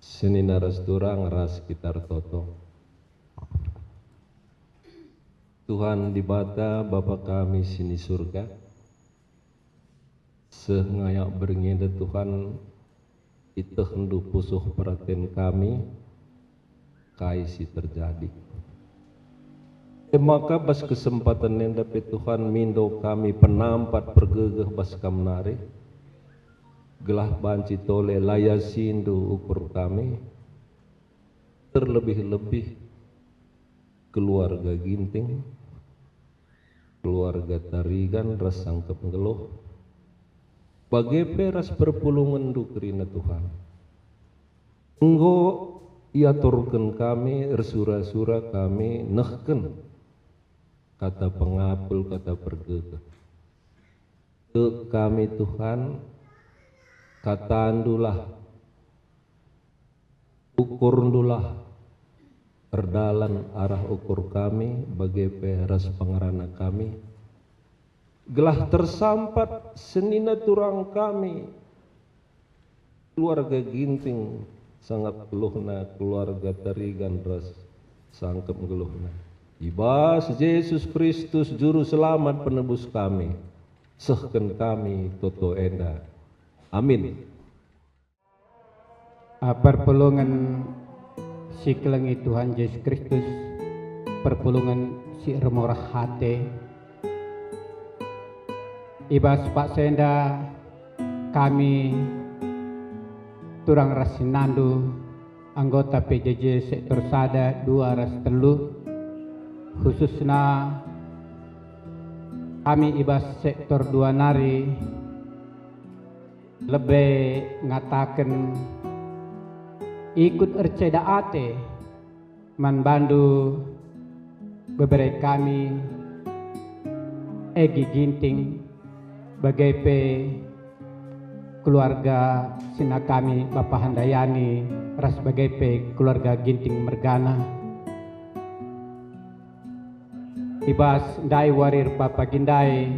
Senina resturang ras sekitar toto. Tuhan di bata Bapa kami sini surga, sengayak beringin Tuhan itu hendu pusuh perhatian kami kaisi terjadi. Maka bas kesempatan yang dapat Tuhan mindo kami penampat pergegeh bas kamnari, gelah banci tole layasindu ukur kami, terlebih-lebih keluarga ginting, keluarga tarigan ras sangkep ngeluh, bagai peras perpulungan dukrina Tuhan. Enggo ia turunkan kami, resura-sura kami nehken kata pengapul, kata pergegeh. Ke kami Tuhan, kata andulah, ukur andulah, perdalan arah ukur kami, bagai peras pengarana kami. Gelah tersampat senina turang kami, keluarga ginting sangat geluhna, keluarga tarigan ras sangkep geluhna. Ibas Yesus Kristus juru selamat penebus kami, sehken kami toto enda. Amin. Perpulungan si kelengi Tuhan Yesus Kristus, perpulungan si remorah hati, ibas Pak Senda kami turang rasinandu anggota PJJ sektor sada 2 ras telu, khususnya kami ibas sektor 2 nari lebih ngatakan ikut erceda ate manbandu beberapa kami egi ginting bagai keluarga sina kami Bapak Handayani ras bagai keluarga ginting mergana ibas ndai warir Bapak Gindai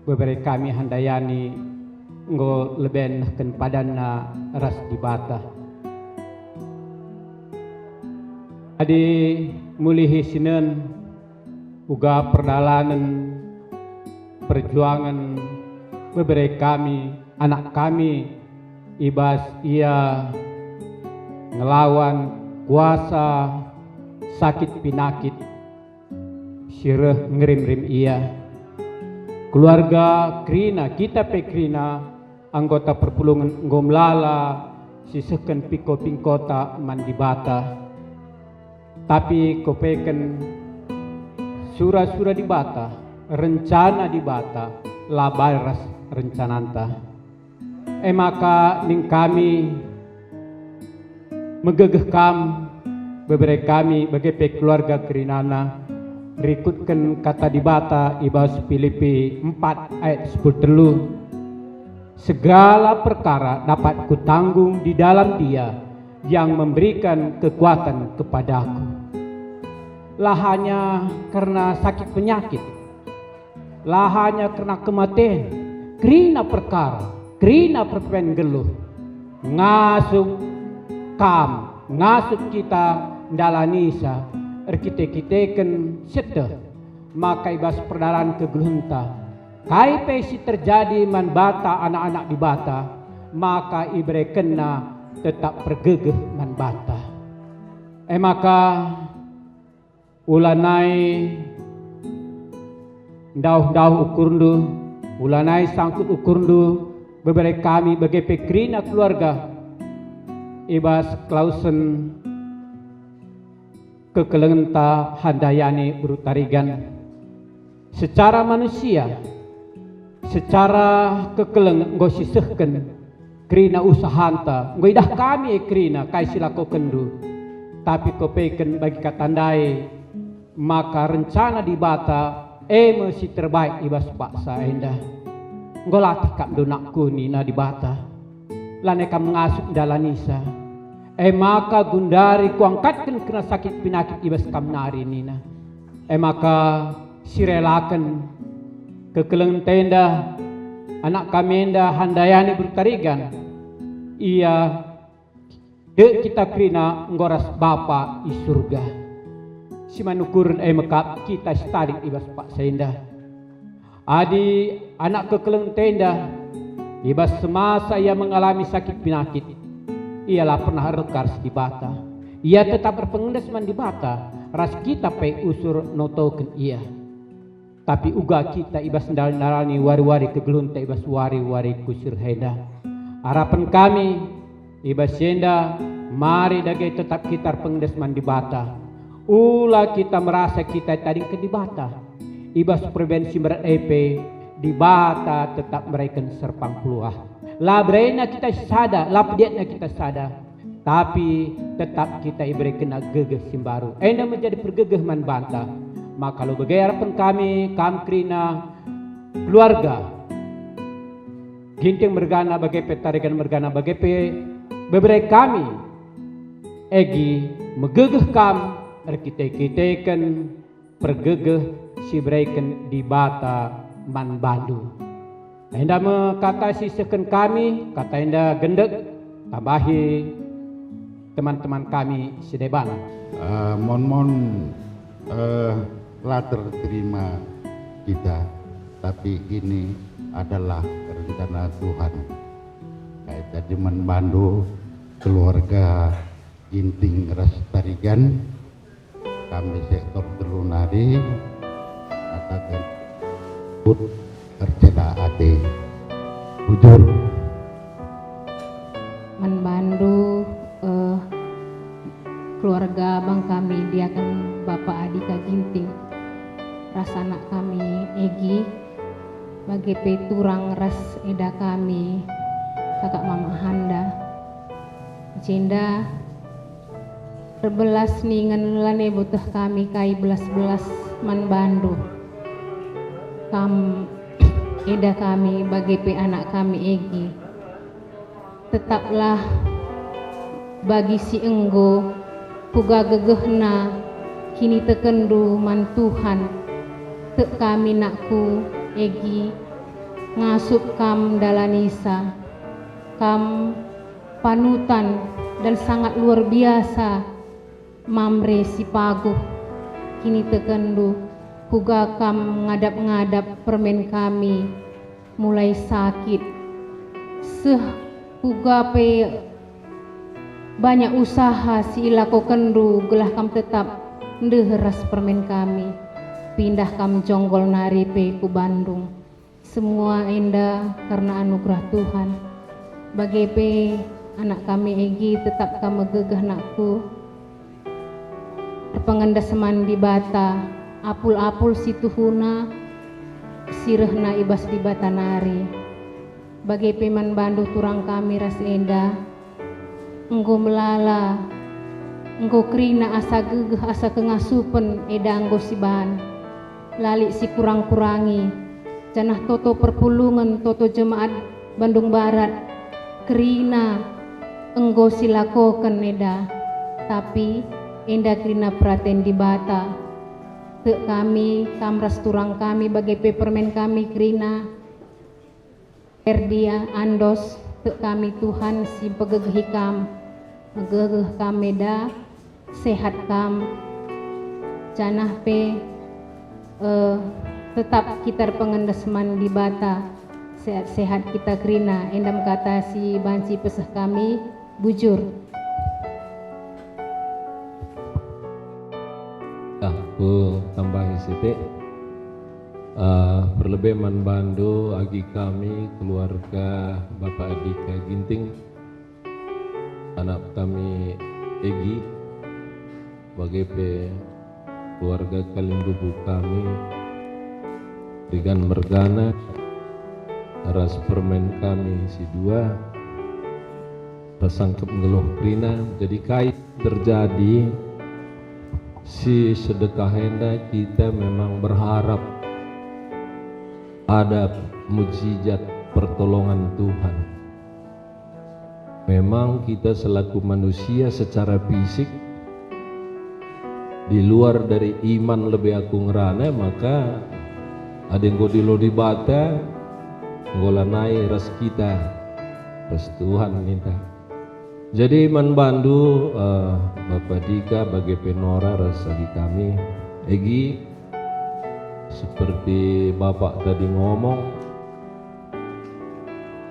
beberapa kami Handayani ngo leben ken padanna ras di bata. Adi mulihi sinen uga perdalanan perjuangan beberapa kami, anak kami ibas ia ngelawan kuasa sakit pinakit sireh ngerim-rim ia keluarga Krina, kita Krina anggota perpulungan Ngomlala sisehken piko pingkota mandibata, tapi kopeken sura-sura di bata, rencana di bata, labaras rencananta. Maka ning kami megegeh kam beberapa kami bagai keluarga Krinana rikutkan kata di bata ibas Filipi 4 ayat 10 segala perkara dapat kutanggung di dalam Dia yang memberikan kekuatan kepadaku. Lah hanya karena sakit penyakit, lah hanya karena kematian, krina perkara, krina perpen geluh, ngasup kam, ngasup kita dalanisa, erkite-kiteken sete, maka ibas perdalan kegeluhenta. Kai pesi terjadi man bata anak-anak di bata, maka ibre kena tetap pergegeh man bata. Maka ulanai dauh ukurndu, ulanai sangkut ukurndu beberapa kami bagai pekrina keluarga ibas klausen kekelengenta Handayani berutarigan secara manusia, secara kekeleng ngosisehken krina usahanta ngoidah kami krina kai silako kendu, tapi kopeken bagi katandai maka rencana di bata mesti terbaik ibas paksa endah ngolati kak donakku nina di bata lane kam ngasup dalanisa maka gundari kuangkatkan kena sakit pinakit ibas kam nari nina maka sirelakan kekeleng tenda anak kami endah Handayani bertarigan ia Dek kita krina ngoras Bapa di surga. Si manukurun mekap kita stadik ibas Pak Senda. Adi anak kekeleng tenda. Ibas semasa ia mengalami sakit penyakit. Ialah pernah rekar di bata. Ia tetap berpengendasman di bata. Ras kita pe usur notoken ia. Tapi uga kita ibas ndal-ndalani wari-wari kegelunta ibas wari-wari kusir heda. Harapan kami ibas Senda, mari dagai tetap kita pengendasman di bata. Ulah kita merasa kita tadi ke di bata. Ibas prevensi berat di bata tetap mereka serpang peluah. Labrena kita sada, lapdiatna kita sada. Tapi tetap kita iberi kena gegeh simbaru. Enda menjadi pergegeh man banta. Maka kalau bagai harapan kami krina keluarga. Ginting mergana bagai petarikan mergana bagai beberapa kami. Egi megegeh kam kita-kitakan pergegeh si berikan di bata man bandu. Enda kata sisakan kami, kata enda gendek, tambahi teman-teman kami sedeban. Mon telah terima kita, tapi ini adalah rencana Tuhan. Kayak jadi membantu keluarga Ginting Rastarigan, kami sektor Telunari, katakan put Arcela Ade bujur membantu keluarga bang kami, dia kan Bapak Adika Ginting, rasa anak kami Egi, bagi peturang ras eda kami kakak Mama Handa, jenda terbelas ningan lane butuh kami kai belas-belas man bandu kam eda kami bagi pe anak kami Egi, tetaplah bagi si enggo puga gegehna kini tekendu man Tuhan tek kami nakku Egi ngasup kam dalanisa kam panutan dan sangat luar biasa mamre si paguh kini tekendu puga kam ngadap-ngadap permen kami mulai sakit seh puga pe banyak usaha si ilako kendu gelah kam tetap ndeheras permen kami pindah kam jonggol nari pe ku Bandung. Semua enda karena anugerah Tuhan. Bagi pe anak kami Egi tetap kami gegah nakku pengendaseman di bata apul-apul si tuhuna sirehna ibas di bata nari. Bagi pe man bandu turang kami ras enda enggo melala, enggo krina asa gegeh asa kengasupen eda enggo si ban, lali si kurang-kurangi, janah toto perpulungan toto jemaat Bandung Barat, krina enggo si lakoken eda, tapi enda krina praten di bata, tek kami kamras turang kami bagi pepermen kami krina, Erdia Andos, tek kami Tuhan si pegegeh kam, megegeh kami dah sehat kam, janah pe tetap kita pengendasman di bata sehat-sehat kita krina endam kata si banci pesah kami bujur. Aku tambahi sitik. Berlebih man bandu agi kami keluarga Bapak Adika Ginting, anak kami Egi, bagi keluarga Kalimbubu kami dengan mergana ras permen kami si dua rasangkep ngeluh krina jadi kait terjadi si sedekah henda kita memang berharap ada mujizat pertolongan Tuhan. Memang kita selaku manusia secara fisik di luar dari iman lebih aku ngerana, maka ada yang godilo di bata ngolanai ras kita, ras Tuhan minta. Jadi manbandu Bapak Dika bagi penora resagi kami Egi, seperti Bapak tadi ngomong,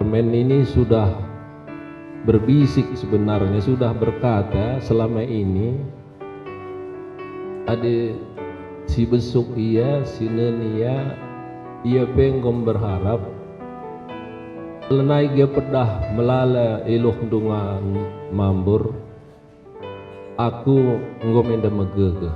permen ini sudah berbisik sebenarnya, sudah berkata selama ini ada si besuk ia, si nenia ia penggom berharap lenai dia pedah melala eluh dungan mambur aku ngomenda megege.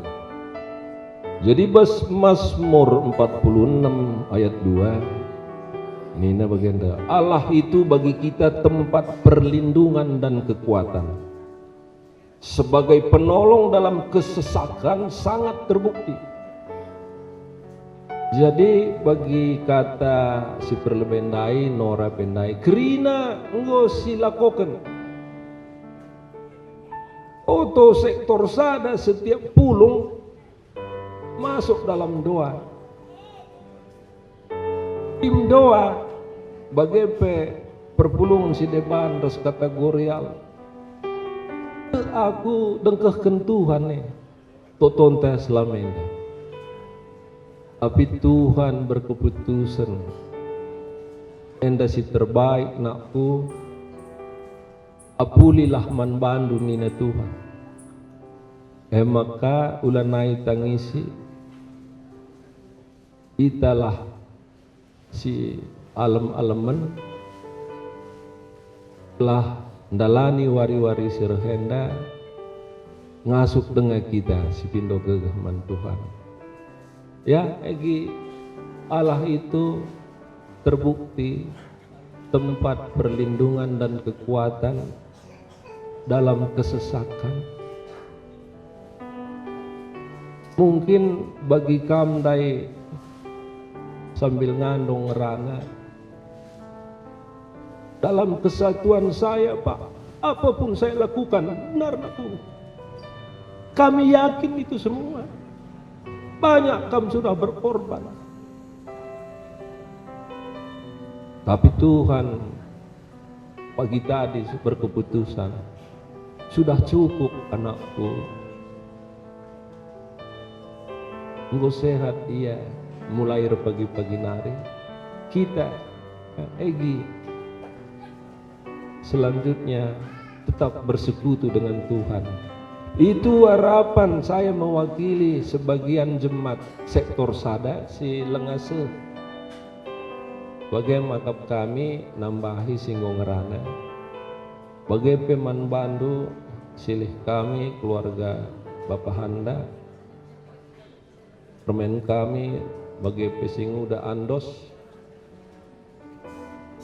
Jadi Mazmur 46 ayat 2 Nina bagian Allah itu bagi kita tempat perlindungan dan kekuatan, sebagai penolong dalam kesesakan sangat terbukti. Jadi bagi kata si perlebendai Nora pendai kerina enggo silakoken oto sektor sada setiap pulung masuk dalam doa, tim doa bagi perpulungan si depan res kategorial aku dengkehken Tuhan nih toton teh selama ini. Tapi Tuhan berkeputusan enda si terbaik nakku apulilah manbandu nina Tuhan. Maka ulanai tangisi italah si alam-alaman telah dalani wari-wari sirhenda ngasuk dengan kita si pindo gegaman Tuhan. Ya, Egi, Allah itu terbukti tempat perlindungan dan kekuatan dalam kesesakan. Mungkin bagi kamdai sambil ngandung ngerana dalam kesatuan saya, Pak, apapun saya lakukan benar aku. Kami yakin itu semua. Banyak kamu sudah berkorban. Tapi Tuhan pagi tadi berkeputusan, sudah cukup anakku. Engkau sehat dia mulai pagi-pagi nari. Kita Egi selanjutnya tetap bersekutu dengan Tuhan. Itu harapan saya mewakili sebagian jemaat sektor sada si Lengase. Bagaimana kami nambahi singgung ngerana. Bagai peman bandu silih kami keluarga Bapak Handa. Permen kami bagai pesingu da andos.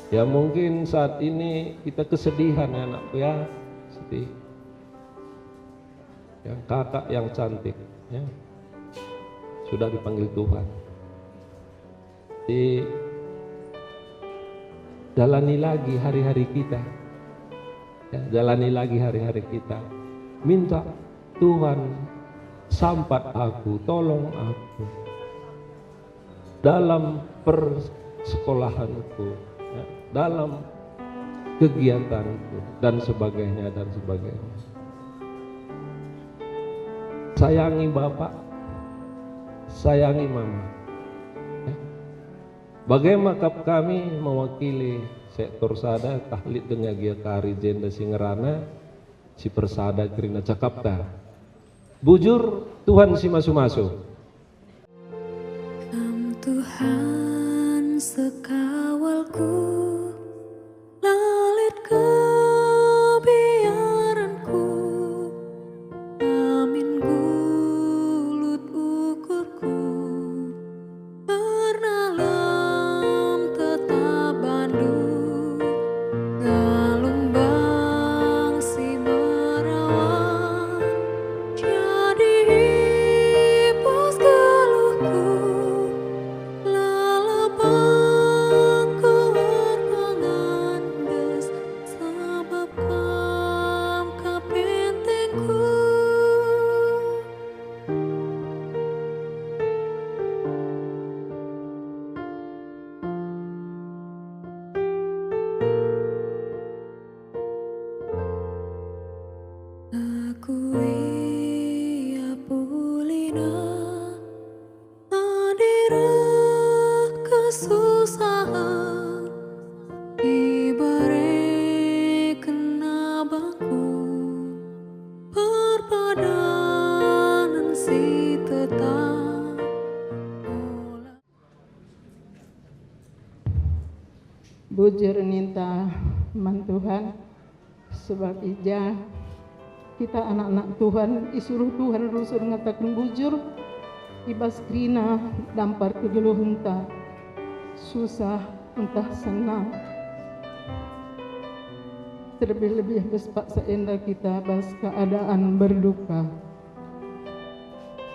Ya mungkin saat ini kita kesedihan ya anakku ya. Sedih. Yang kakak yang cantik ya, sudah dipanggil Tuhan. Jalani lagi hari-hari kita ya, jalani lagi hari-hari kita. Minta Tuhan sampat aku, tolong aku dalam persekolahanku ya, dalam kegiatanku dan sebagainya dan sebagainya. Sayangi Bapak, sayangi Mama. Bagaimana kami mewakili sektor sada tahlid dengan gia kari jenda singerana si persada kerina cakapta. Bujur Tuhan si masu-masu. Tuhan sekawalku, lalit kebiaranku. Amin gulut ukurku, bernalam tetap bandu. Galumbang si merawat, jadi hipus geluhku. Lalabang ku man Tuhan, sebab ija kita anak-anak Tuhan isuruh Tuhan rusur ngatakan bujur ibas krina dampar kegeluh entah susah entah senang, terlebih-lebih bespak seenda kita bas keadaan berduka.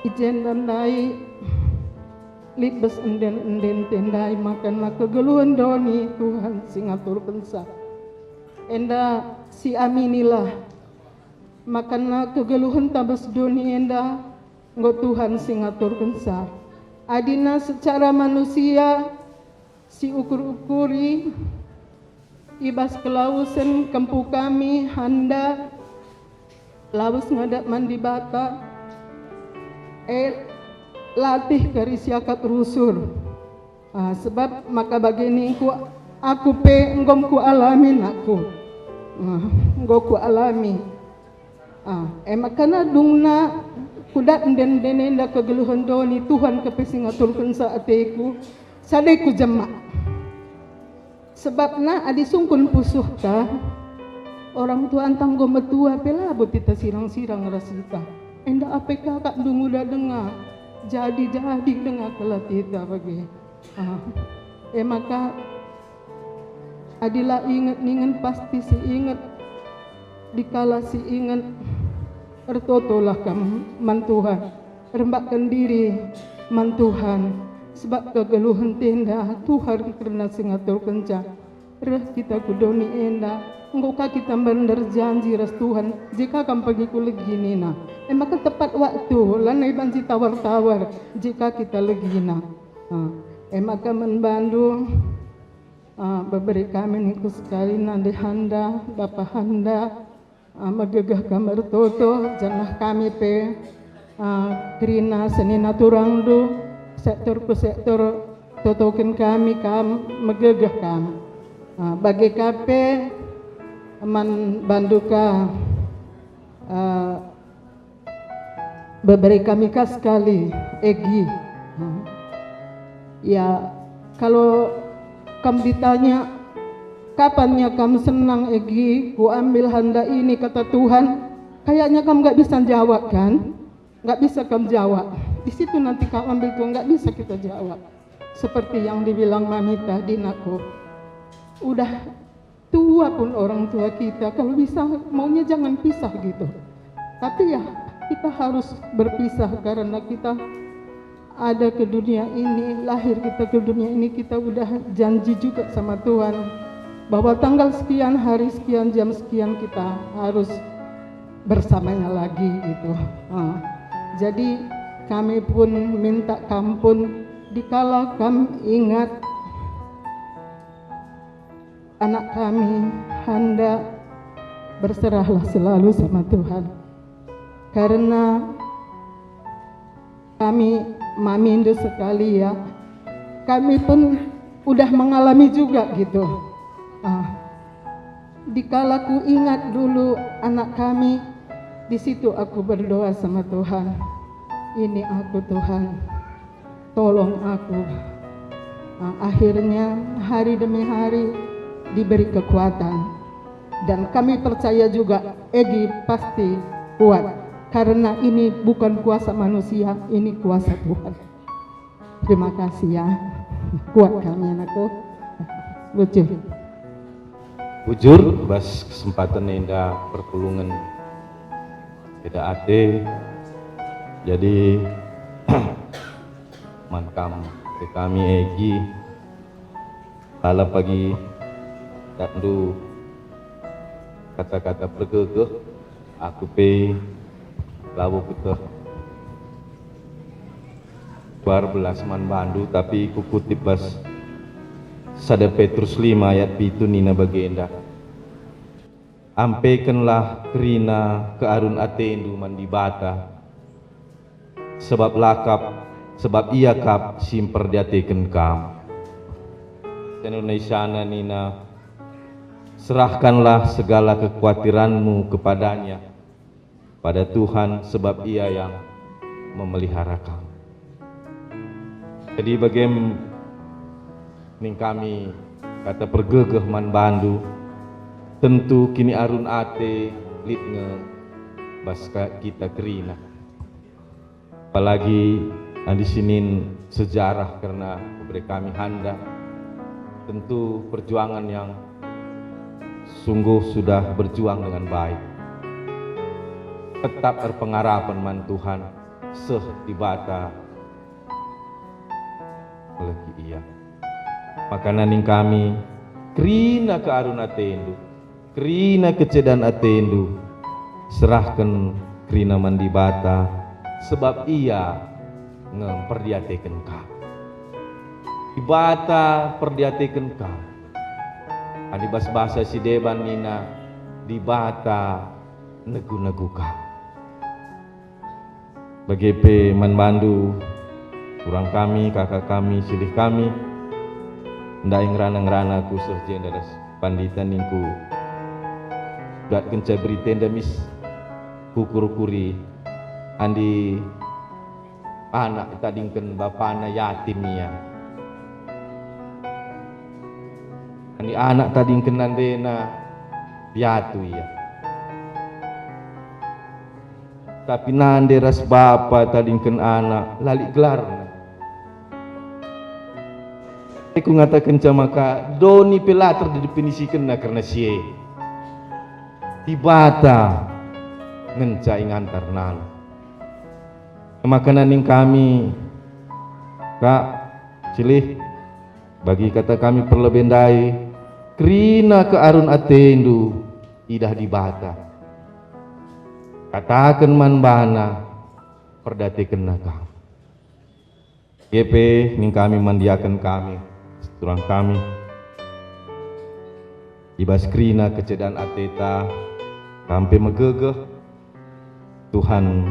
Ijen dan dai libes enden tendai makanlah kegeluhan doni Tuhan singatur pensa. Enda si aminilah makanlah kegeluhan tabas doni enda nggo Tuhan singatur pensa. Adina secara manusia si ukur-ukuri ibas kelausan kempu kami handa lawas ngadak mandi bata latih kari siakat rusur. Sebab maka begini aku pe enggom ku alamin aku enggo ku alami makana dungna kudat den kegeluhan doni Tuhan kepesingatulkan saat aku sadai ku jemak. Sebabna adi sungkun pusuh ta orang tua antang go metua pela botita sirang-sirang rasita. Enda apa kakak dungu dah dengar jadi dengar kelatita bagi. Maka adilah ingat pasti si ingat dikala si ingat ertotolah kamu man Tuhan rembakkan diri man Tuhan sebab kegeluhan tenda Tuhan karena singatur kenca reh kita kudoni enda engkau kita bener janji ras Tuhan jika kamu pergi kulit gini na maka tepat waktu lanai banci tawar-tawar jika kita legina maka membantu beberi kami niku sekali nande handa bapa handa magegah kamar toto janah kami pe krina senina turangdu sektor ke sektor totoken kami magegah kami bagi kape man banduka beberi kami kas sekali Egi ya kalau kamu ditanya kapannya kamu senang Egi ku ambil handa ini kata Tuhan kayaknya kamu gak bisa jawab kan gak bisa kamu jawab di situ nanti kamu ambil Tuhan gak bisa kita jawab seperti yang dibilang Mami tadi naku udah tua pun orang tua kita kalau bisa maunya jangan pisah gitu tapi ya kita harus berpisah karena kita ada ke dunia ini lahir kita ke dunia ini kita udah janji juga sama Tuhan bahwa tanggal sekian hari sekian jam sekian kita harus bersamanya lagi gitu jadi kami pun minta kampun dikala kami ingat anak kami handa berserahlah selalu sama Tuhan karena kami mamindo sekali ya kami pun udah mengalami juga gitu dikala ku ingat dulu anak kami di situ aku berdoa sama Tuhan ini aku Tuhan tolong aku akhirnya hari demi hari diberi kekuatan dan kami percaya juga Egi pasti kuat karena ini bukan kuasa manusia ini kuasa Tuhan. Terima kasih ya kuat kami anakku bujur bas kesempatan indah perpulungan tidak ade jadi mankam kami Egi kala pagi takdu kata-kata pergegeh aku pe lawo kita 12 man bandu tapi ku kutip bas sada Petrus 5 ayat 7 nina bagenda ampaikanlah kerina ke arun atendu mandi bata sebab sebab ia kap simper diateken kam Indonesia nina serahkanlah segala kekhawatiranmu kepadanya pada Tuhan sebab ia yang memelihara kamu. Jadi bagaimana kami kata pergegeh man bandu tentu kini arun ate lit nge baska kita kerina. Apalagi di sini sejarah karena memberi kami handa, tentu perjuangan yang sungguh sudah berjuang dengan baik. Tetap berpengharapan man Tuhan seh tibata lagi iya. Makanan yang kami kerina ke arun atendu, kerina kecedan atendu, serahkan kerina mandi bata, sebab ia ngemperdiatekan ka. Ibata perdiatekan ka. Adi bahasa si deban nina dibata negu-negu ka. Bagi pe man bandu kurang kami, kakak kami, silih kami, ndak ngerana-ngerana ku serjen daras panditan ningku gat kenca berita mis kukur-kuri andi anak tadingken bapana yatim ya, andi anak tadingken nandena piatu ya, tapi nande ras bapa tadingken anak lali gelar. Aku ngatakan maka doni pelatar didefinisikan na karena sie tibata ngenca ingantar nan makanan yang kami kak cilih bagi kata kami perlebendai kerina ke arun atendu idah dibata katakan man bana perdatekan nakam GP ning kami mandiakan kami turang kami ibas krina kecedan ateta sampai megegeh Tuhan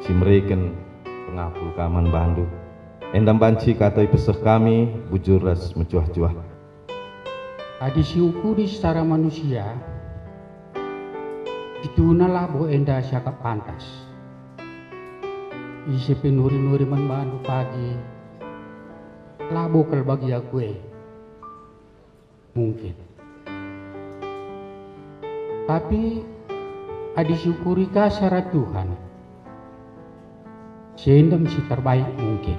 simreken pengapul kaman bandu endam banci katai peseh kami bujur ras mencuah-cuah adi siukuri secara manusia itu nalabo enda syakap pantas isi penuri-nuri man bandu pagi labo kal bagi aku mungkin, tapi adi syukuri kasara Tuhan sendam si terbaik mungkin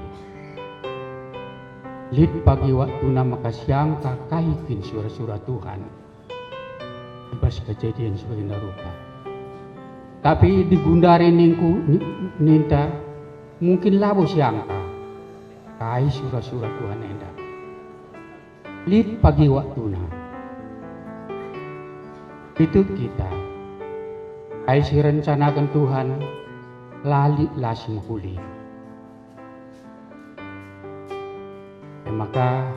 lid pagi waktu nama kasiang kakaikin surah-surah Tuhan ibas kejadian sebagai narupa tapi digundari ningku ninta mungkin labo siangka kai surah-surah Tuhan endah lid pagi waktuna itu kita kai si rencanakan Tuhan lali lasim huli maka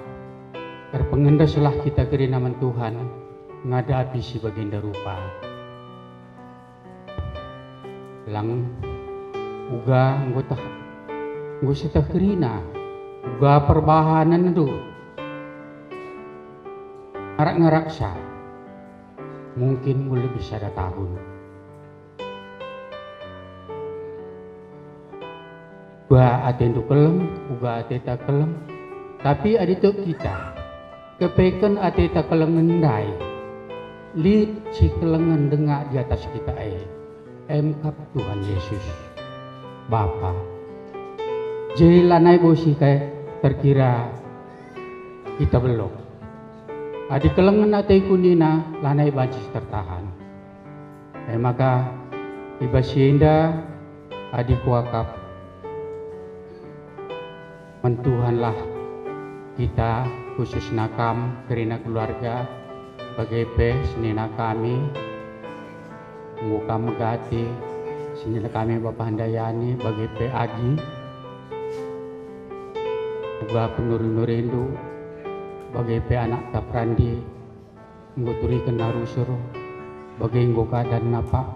terpengendasalah kita kiri naman Tuhan ngadapi si baginda rupa lang uga anggota ngusita kerina uga perbahanan itu ngarak-ngaraksa mungkin mulai bisa ada tahun uga atendu kelem uga ateta kelem tapi adito kita kepeken ateta kelengendai lid si kelengen dengak di atas kita emkap Tuhan Yesus Bapa jelanai bosi kayak terkira kita belum adi kelengen ate kunina lanai bancis tertahan maka ibasienda adi kuakap mentuhanlah kita khusus nakam kerina keluarga bagai senina kami muka megati senina kami Bapak Handayani bagai Agi juga penuri-nurindu bagai anak Taprandi nguturi kena rusur bagai nggo keadaan napa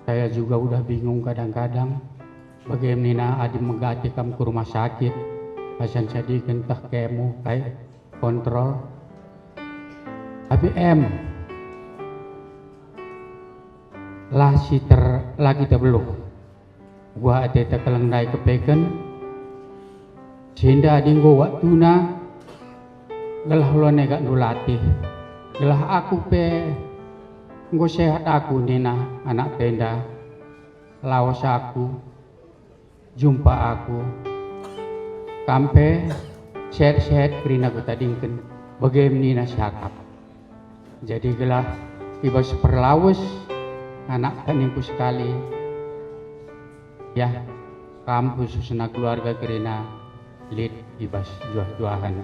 saya juga udah bingung kadang-kadang bagaimana adi megati kam ke rumah sakit asan jadi kentah kemu kayak kontrol ABM lah si lagi tak belum gua ada kelengai kepeken sehingga adi nggo waktuna galah lo negak nulatih Gelah aku pe nggo sehat aku nina anak tenda. Lawas aku jumpa aku kampe sehat-sehat kerina ku tadingken bagaimana syakap. Jadi gelah ibas perlawas anak taningku sekali ya kam khususna keluarga kerina lid ibas juah-juahan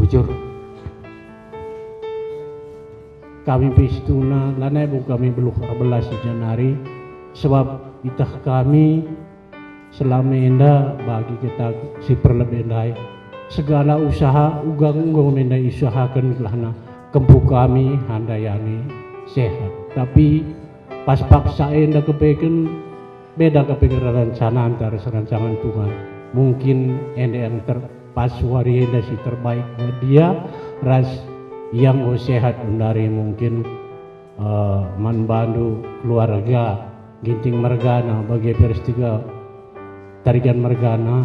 bujur. Kami pistuna lanai bu kami belum 14 Januari sebab itah kami selama enda bagi kita si perlebendai segala usaha ugang mendai usahakan kelahna kempu kami handayani sehat tapi pas paksa enda kepeken beda kepeken rencana antara serancangan Tuhan mungkin enda yang terpas wari enda si terbaik buat dia ras yang sehat dari mungkin manbandu keluarga ginting mergana bagi peristiwa tarikan mergana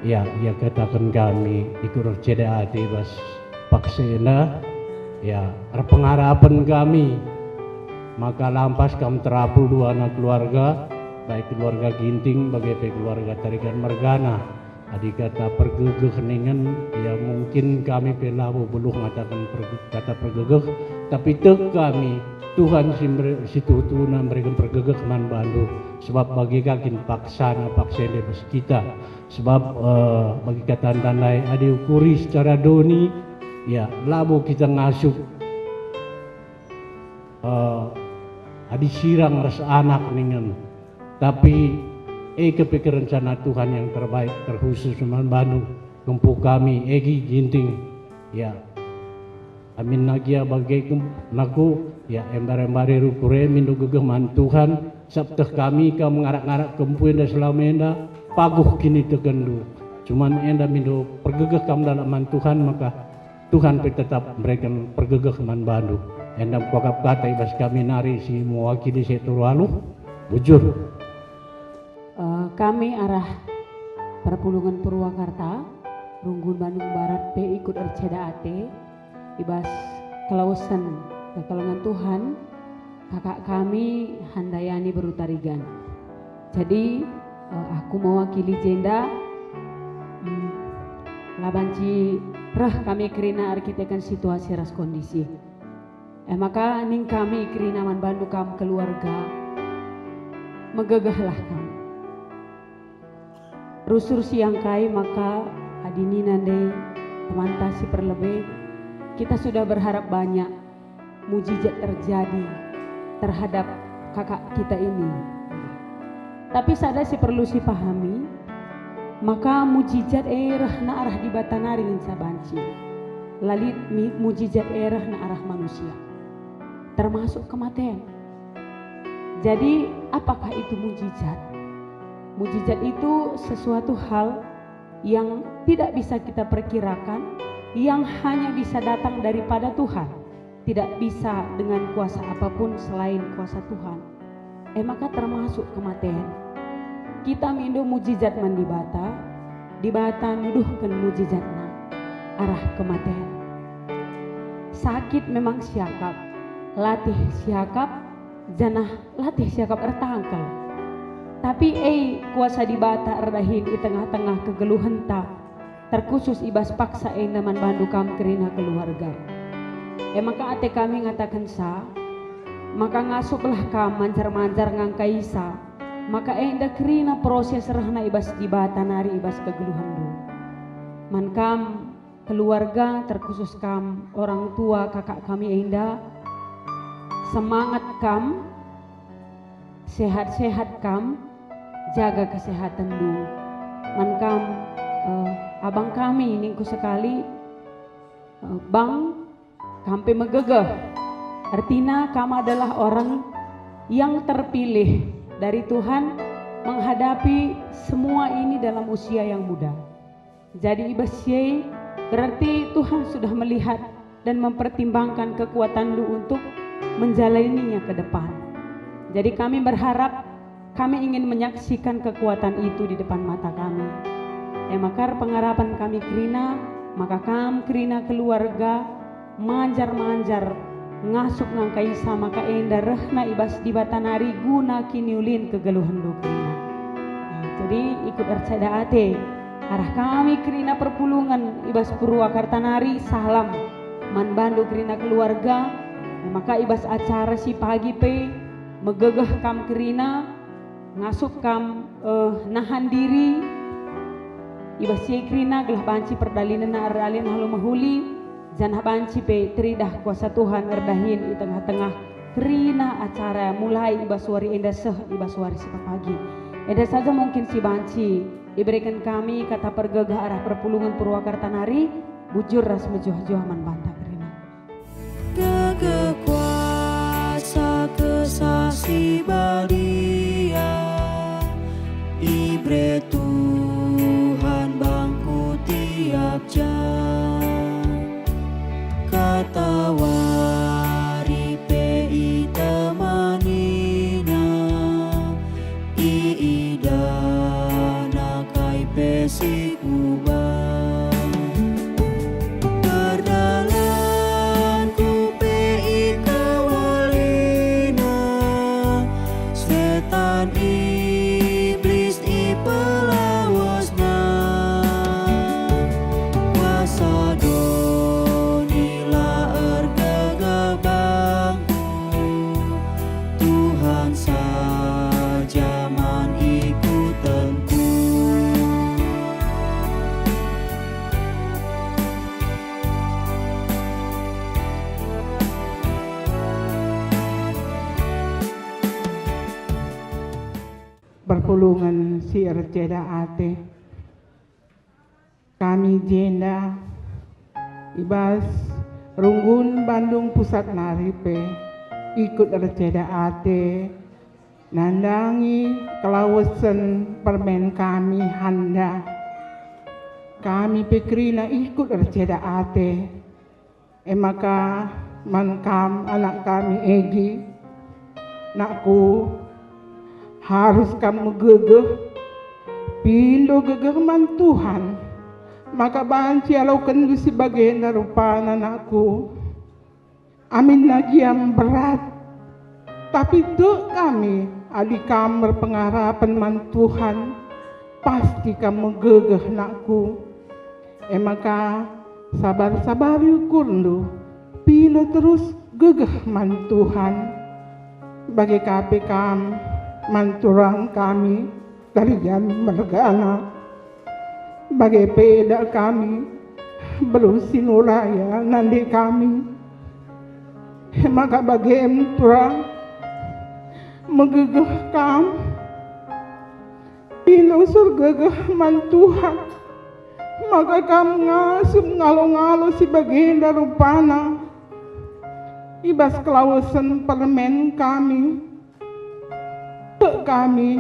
ya katakan kami ikut CDAT bas paksena ya pengharapan kami maka lampas kami terapul dua anak keluarga baik keluarga ginting bagi keluarga tarikan mergana adik kata pergegeh dengan ya mungkin kami pelabu belum mengatakan kata pergegeh tapi tek kami Tuhan si tutuna memberikan pergegeh man bandu sebab bagi kakin paksana paksene bes kita sebab bagi kata tandai adi ukuri secara doni ya labu kita ngasuh adi sirang rasa anak dengan tapi kepikiran rencana Tuhan yang terbaik terkhusus man bandu kempu kami egi ginting ya amin nagia bagai naku ya embar-embari rukure mindu gegeh man Tuhan sabteh kami ka mengarak-ngarak kempu enda selama enda paguh kini tegendu cuman enda mindu pergegeh kam dalam man Tuhan maka Tuhan tetap memberikan pergegeh man bandu enda kokap kata ibas kami nari si mewakili seturalu bujur. Kami arah Perpulungan Purwakarta, Runggun Bandung Barat P ikut RCDAT, ibas kelausan kekalongan Tuhan, kakak kami Handayani Berutarigan. Jadi aku mewakili jenda, labanci rah kami kerina arkitekan situasi ras kondisi. Maka ning kami kerina man bandu kam keluarga, megegahlah kami. Rusur siang kai maka adini nande teman tasi perlebe kita sudah berharap banyak mujizat terjadi terhadap kakak kita ini tapi sadar si perlu si pahami maka mujizat na arah di batanari ninsa banci lalit mujizat na arah manusia termasuk kematian. Jadi apakah itu mujizat? Mujizat itu sesuatu hal yang tidak bisa kita perkirakan, yang hanya bisa datang daripada Tuhan, tidak bisa dengan kuasa apapun selain kuasa Tuhan. Maka termasuk kematian. Kita mindu mujizat di bata nuduhkan mujizatna arah kematian. Sakit memang siakap, latih siakap, janah latih siakap ertangkel. Tapi kuasa di bata erdahin di tengah-tengah kegeluhan tak terkhusus ibas paksa naman bandu kam kerina keluarga. Maka ate kami ngatakan sa maka ngasuklah kam manjar-manjar ngangkaisa maka enda kerina proses rahna ibas di bata nari ibas kegeluhan do. Man kam keluarga terkhusus kam orang tua kakak kami enda semangat kam sehat-sehat kam jaga kesehatan dulu. Mankam abang kami ningku sekali bang kampe megegeh. Artinya kamu adalah orang yang terpilih dari Tuhan menghadapi semua ini dalam usia yang muda. Jadi ibasyai berarti Tuhan sudah melihat dan mempertimbangkan kekuatan lu untuk menjalaninya ke depan. Jadi kami berharap kami ingin menyaksikan kekuatan itu di depan mata kami. Maka pengharapan kami kerina, maka kami kerina keluarga manjar ngasup ngangkai sama ka enda rehna ibas di batanari guna kiniulin kegeluhan dukrina. Jadi ikut arcada ate arah kami kerina perpulungan ibas Purwakarta nari salam man bandu kerina keluarga. Maka ibas acara si pagi pe megegeh kam kerina ngasup kam nahan diri ibas si kerina gelah banci perdalinan na aralin halu mahuli janah banci pe teridah kuasa Tuhan erdahin di tengah-tengah kerina acara mulai ibas wari enda seh ibas wari si pagi. Eda saja mungkin si banci diberikan kami kata pergegah arah perpulungan Purwakarta nari bujur ras mejuah-juah man bantah kerina. Gagah kuasa kesasi badia ibre Tuhan bangku tiap jam kata wari pei temanina iidana kai pesi kubah iblis ipelawasna kuasa donila ergegabangku Tuhan saja man ikutanku. Perpulungan si Arceda ate kami jenda ibas Runggun Bandung Pusat naripe ikut Arceda ate nandangi kelawasan permen kami handa kami pikrina ikut Arceda ate maka mankam anak kami Egi nakku harus kamu gegeh pindo gegeh man Tuhan maka banci alaukan du sebagai narupana anakku amin lagi yang berat tapi tu kami adik kamar pengharapan man Tuhan pasti kamu gegeh nakku maka sabar-sabar yukur du pindo terus gegeh man Tuhan bagi kape kam manturang kami dari Jan Mergana bagai peda kami berusinuraya nandi kami maka bagi turang megegeh kam pino surgegeh man Tuhan maka kam ngasup ngalo-ngalo si baginda rupana ibas kelawasan permen kami kami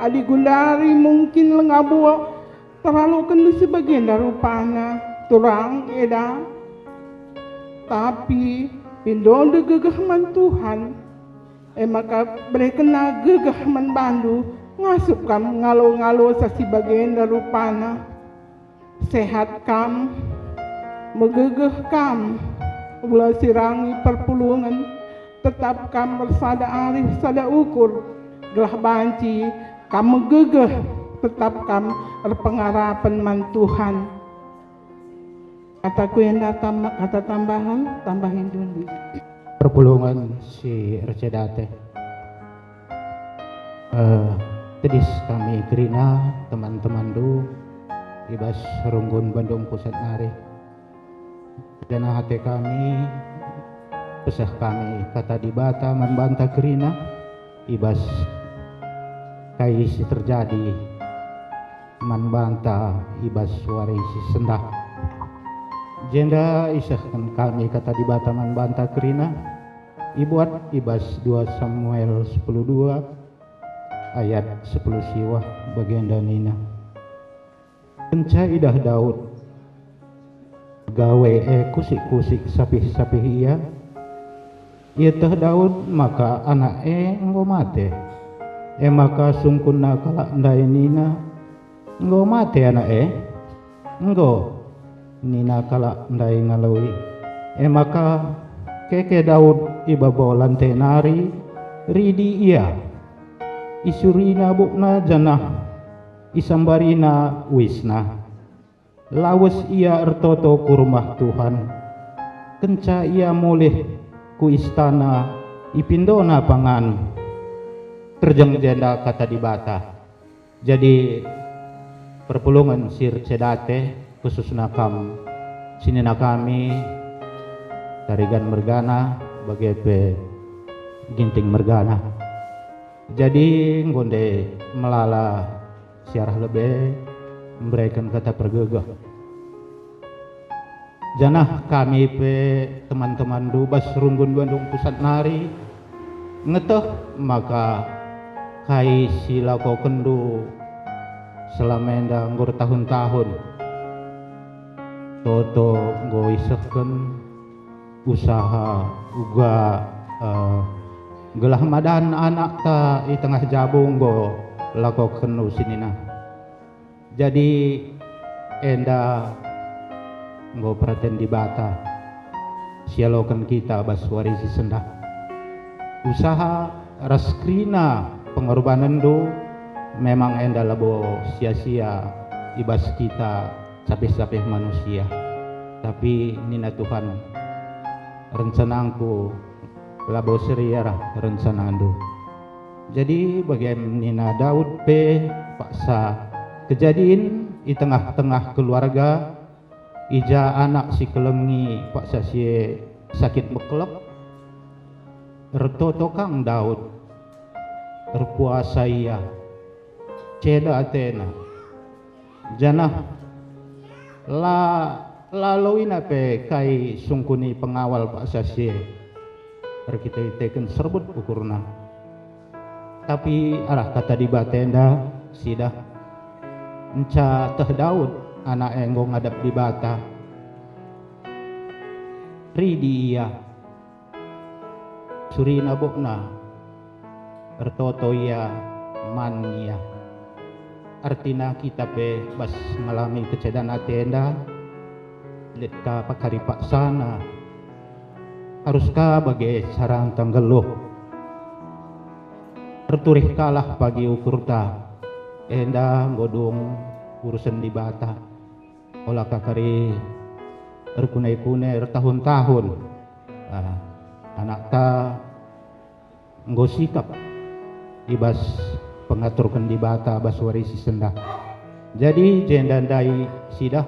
adik gundari mungkin lengabuak terlalu kendu sebagian darupana turang eda tapi pindonde gegah man Tuhan maka berkena gegah man Bandu ngasup kam ngalo-ngalo sasi bagian darupana sehat kam megegeh kam ulah sirangi perpulungan tetap kam bersada arif sada ukur gelah banci kamu gegeh tetap kamu berpengharapan man Tuhan kataku yang datang kata tambahin dulu Perpulungan si Arcedate tedis kami gerina teman-teman du ibas Runggun Bandung Pusat nari dan hati kami pesah kami kata di bata membantah gerina ibas kaisi terjadi man banta ibas warisi sendah jenda isahkan kami kata di bata man banta kerina ibuat ibas 2 Samuel 10:2 ayat 10 siwah bagian danina kenca idah Daud gawe kusik-kusik sapih-sapih ia teh Daud maka anak enggo mate maka sungkunna kala ndai nina enggo mate anak enggo nina kala ndai ngalawi maka keke Daud ibabolan tenari ridi ia isurina bukna janah isambarina wisna lawas ia ertoto ku rumah Tuhan kenca ia moleh ku istana ipindona pangan terjeng jenda kata di bata. Jadi perpulungan sir cedate khususna kam sinina kami tarigan mergana bagi pe ginting mergana. Jadi ngonde melala siarah lebih memberikan kata pergegah. Janah kami pe teman-teman dubas runggun Bandung Pusat nari ngeteh maka kai sila kau kendu selama enda nggur tahun-tahun toto nggo isehken usaha uga gelah madan anak ta di tengah jabung nggo lakoken usinina. Jadi enda nggo perhatian di bata sialokan kita baswarisi sendah usaha raskrina pengorbanan do memang enda labo sia-sia ibas kita capek-capek manusia, tapi nina Tuhan rencanangku labo seriara rencanandu. Jadi bagaimana nina Daud pe paksa kejadian di tengah-tengah keluarga ija anak si kelengi paksa si sakit bekelep ertoto kang Daud berpuasa ia ceda Athena janah lalu ina pe kai sungkuni pengawal pak sasye kita teken serbut ukurna tapi arah kata di batenda sidah enca teh Daud anak enggo ngadap di bata ridi ia surina bokna ertoto ya mania artina kita pe bas ngalami kecedan Athena letka pakari paksana haruskah bagai sarang tanggeluh terturih kalah pagi ukurta enda godong urusan di bata olah kakari erkunai-kunai ertahun-tahun anak ta nggo sikap ibas pengaturkan di bata baswarisi sendah. Jadi jendandai sidah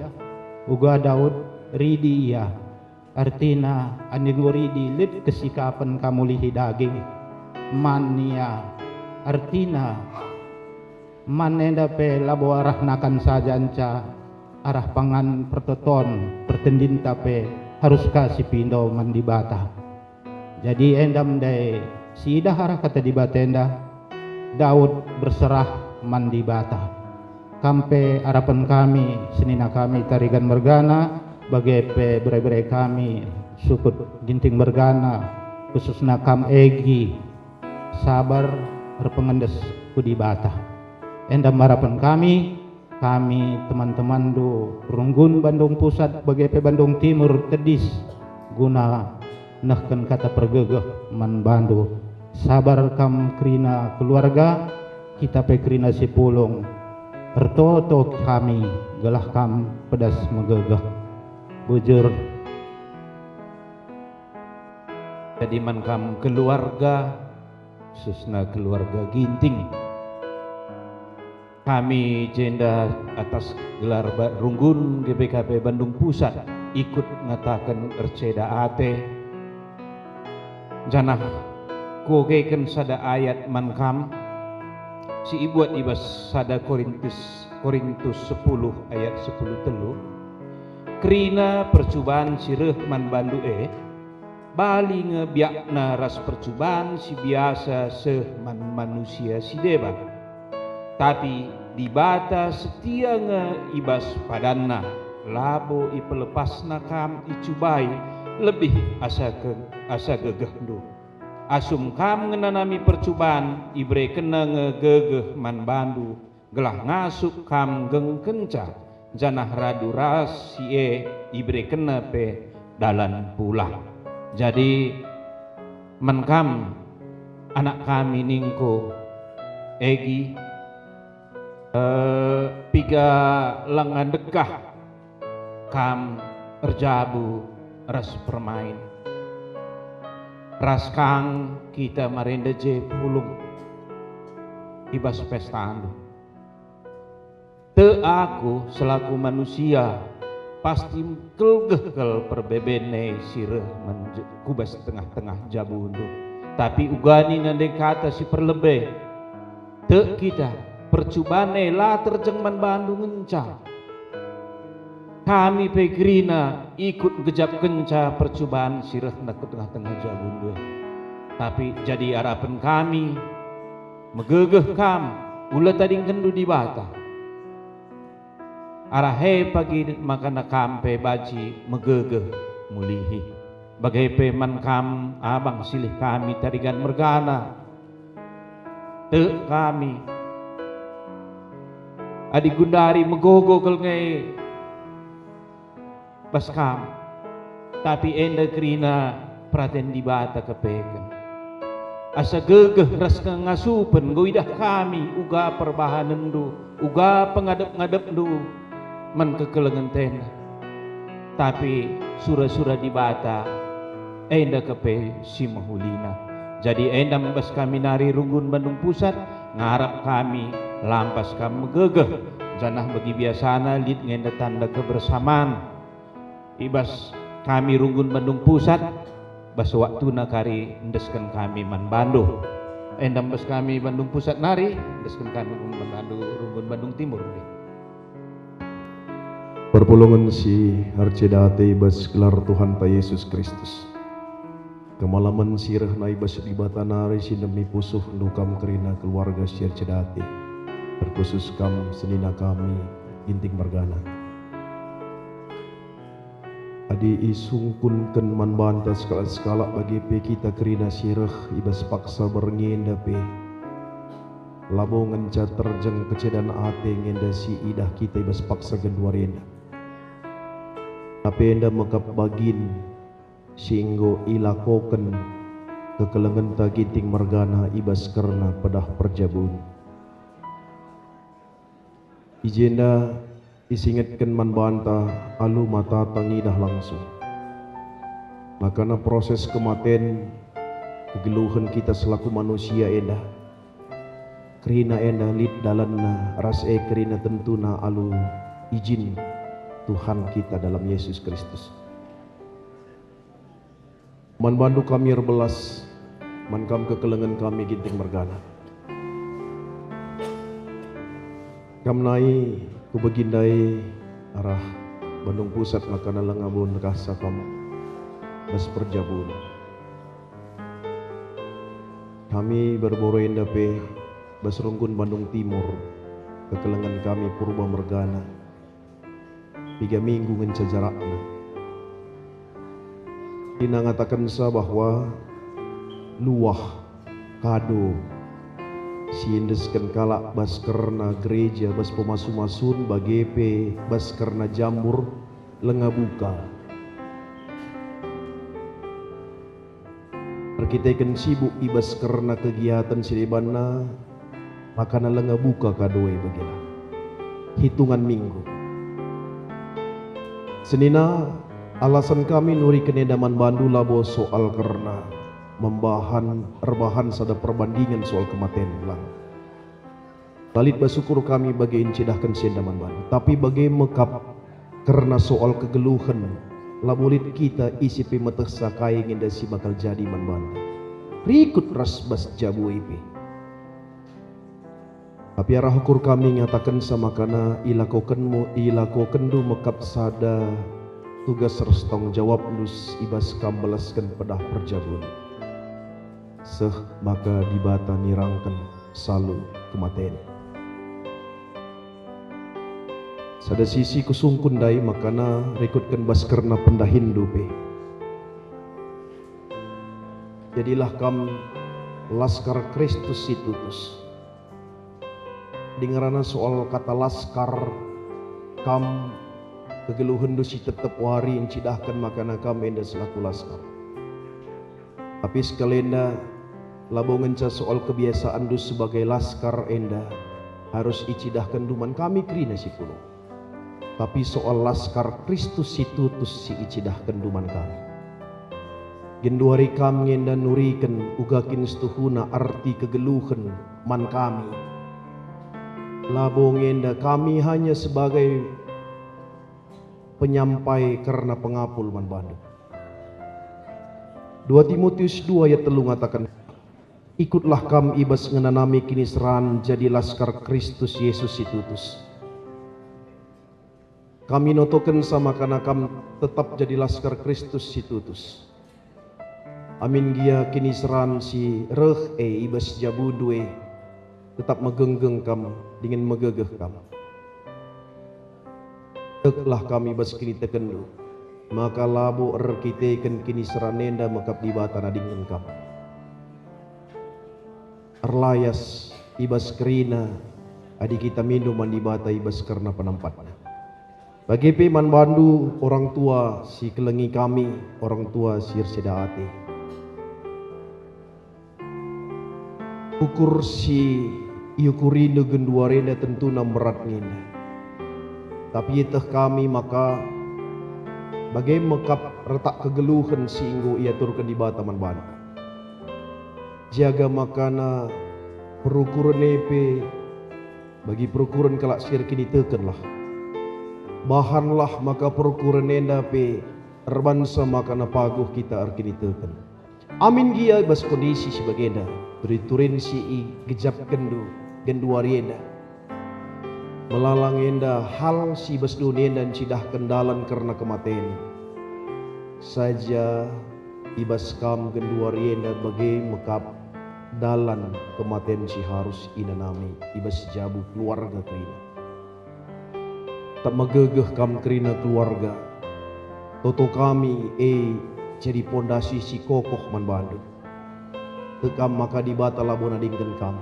uga Daud ridi ia artina aninggo ridi lid kesikapan kamu lihi daging mania artina manenda pe labo arah nakan saja anca arah pangan pertoton pertendin tape harus kasih pindo mandi bata. Jadi endam dai sidah arah kata di batenda Daud berserah mandi bata. Kampe harapan kami, senina kami tarigan mergana, bagai pe berai-berai kami, sukut ginting mergana, khususna kam egi, sabar berpengendes kudi bata. Endam harapan kami teman-teman do runggun Bandung Pusat bagai pe Bandung Timur tedis guna nahkan kata pergegeh man bandu. Sabar kam krina keluarga kita pe krina si pulung ertoto kami gelah kam pedas megegah bujur jadi man kam keluarga susna keluarga ginting kami jenda atas gelar runggun GPKP Bandung Pusat ikut ngatakan erceda ate janah kogeken sada ayat mankam si ibuat ibas sada Korintus 10 ayat 10 telu krina percubaan si reh man bandu bali ngebiakna ras percubaan si biasa seh man manusia si deba tapi di bata setia nge ibas padanna labo ipelepasna kam icubai lebih asa gegehdu asum kam ngenanami percubaan ibre kena ngegegeh man bandu gelah ngasuk kam geng kenca janah radu ras si ibre kena pe dalan pula. Jadi menkam anak kami ningko Egi piga lengan dekah kam erjabu ras permain ras kang kita marenda je pulung ibas pesta andu. Te aku selaku manusia pasti kelgeh perbebene sireh kubas tengah-tengah jabu undu. Tapi ugani nande kata si perlebe te kita percubane la terjengman Bandung ngenca. Kami pegrina ikut gejap kenca percubaan sireh nak ke tengah-tengah jabu undu. Tapi jadi harapan kami megegeh kam ulah tadi kendu di bata. Arahe pagi makana kampe baji megegeh mulihi. Bagai peman kam abang silih kami tarigan mergana. Te kami adik gundari megogo kelngai bas kam. Tapi enda krina praten di bata kepeken. Asa gegeh ras ngasupen goidah kami uga perbahanan du, uga pengadep-ngadep du man kekelengan tenda. Tapi sura-sura di bata enda kepe si mahulina. Jadi enda membas kami nari Runggun Bandung Pusat ngarap kami lampas kami megegeh janah bagi biasana lid ngenda tanda kebersamaan ibas kami Runggun Bandung Pusat bas waktu nakari endeskan kami man Bandung enda membas kami Bandung Pusat nari endeskan kami Runggun Bandung Timur. Perpulungan si harcedate bas gelar Tuhan ta Yesus Kristus. Kemalaman sirah naibas di batanari sinemi pusuh nukam kerina keluarga si harcedate. Terkhusus kam senina kami ginting margana. Adi isungkunken man banta skala bagi pe kita kerina sirah ibas paksa berngenda pe. Labo ngenca terjeng kecedan ate ngenda si idah kita ibas paksa genduarenda. Tapi enda mekap bagin singgo ilakoken kekelengan ta ginting margana ibas karena pedah perjabun. Ijenda isingetken man banta alu mata tangidah langsung. Makana proses kematian kegeluhan kita selaku manusia enda. Kerina enda lid dalanna ras kerina tentuna alu izin Tuhan kita dalam Yesus Kristus. Man bandu kami erbelas, man kam kekelengan kami ginting mergana. Kam nai ku begindai arah Bandung Pusat makana langabun kasa kam bas perjabun. Kami berboroin dape bas Runggun Bandung Timur kekelengan kami purba mergana. 3 minggu ngenca jarakna. Dina ngatakan sa bahwa luah kado siindeskan kalak bas kerna gereja bas pemasu-masun bagepe bas kerna jamur lenga buka. Arkiteken sibuk ibas kerna kegiatan silibana makana lenga buka kadoe begila. Hitungan minggu. Senina alasan kami nuri kenedaman bandu labo soal karena rebahan sada perbandingan soal kematian ulang. Talit bersyukur kami bagi incidahkan sendaman bandu. Tapi bagi mekap karena soal kegeluhan labulit kita isi pemeteh sakai ngenda si bakal jadi man bandu. Rikut ras bas jabu ipi. Tapi arah hukur kami ngatakan sama kana ilakokendu mekap sada tugas restong jawab nus ibas kambelaskan pedah perjabun. Seh maka dibata nirangkan salu kematian. Sada sisi kusungkun dai makana rekutkan bas kerna pendahindu pe. Jadilah kam laskar Kristus situtus. Dengarana soal kata laskar kam kegeluhan dosi tetap wari encidahkan makana kami enda selaku laskar. Tapi sekalenda labongenca soal kebiasaan dus sebagai laskar enda harus icidahkan duman kami kerina si kuno. Tapi soal laskar Kristus situtus si icidahkan duman kami. Genduari kami enda nurikan ugakin setuhuna arti kegeluhan man kami. Labong enda kami hanya sebagai penyampai karena pengapul man bandu. 2 Timotius 2 ayat 3 ngatakan, ikutlah kam ibas ngenanami kini seran jadi laskar Kristus Yesus situtus. Kami notoken sama karena kam tetap jadi laskar Kristus situtus. Amin gia kini seran si reh ibas jabu due tetap megenggeng kam dengan megegeh kam. Teklah kami ibas kini tekendu. Maka labu erkitekan kini seranenda makap dibata nadingin kam. Erlayas ibas kerina adik kita minum mandibata ibas karena penampatnya. Bagi peman bandu orang tua si kelengi kami, orang tua si sedaati. Ukur si iukurina genduarena tentu namberat ngina. Tapi itah kami maka bagai mekap retak kegeluhan sehingga ia turkan di bataman ban. Jaga makana perukuran nepe bagi perukuran kelak sir kini tekenlah. Bahanlah maka perukuran nenda pe erbansa makana paguh kita arkini teken. Amin gia bas kondisi sebagenda beriturin si gejap genduarienda. Melalang enda hal si basdunen dan cidah kendalan karena kematian. Saja ibas kam genduari enda bagai mekap dalan kematian si harus inanami ibas jabu keluarga kerina. Tak megegeh kam kerina keluarga. Toto kami jadi pondasi si kokoh man bandu. Tekam maka dibata labona dingken kam.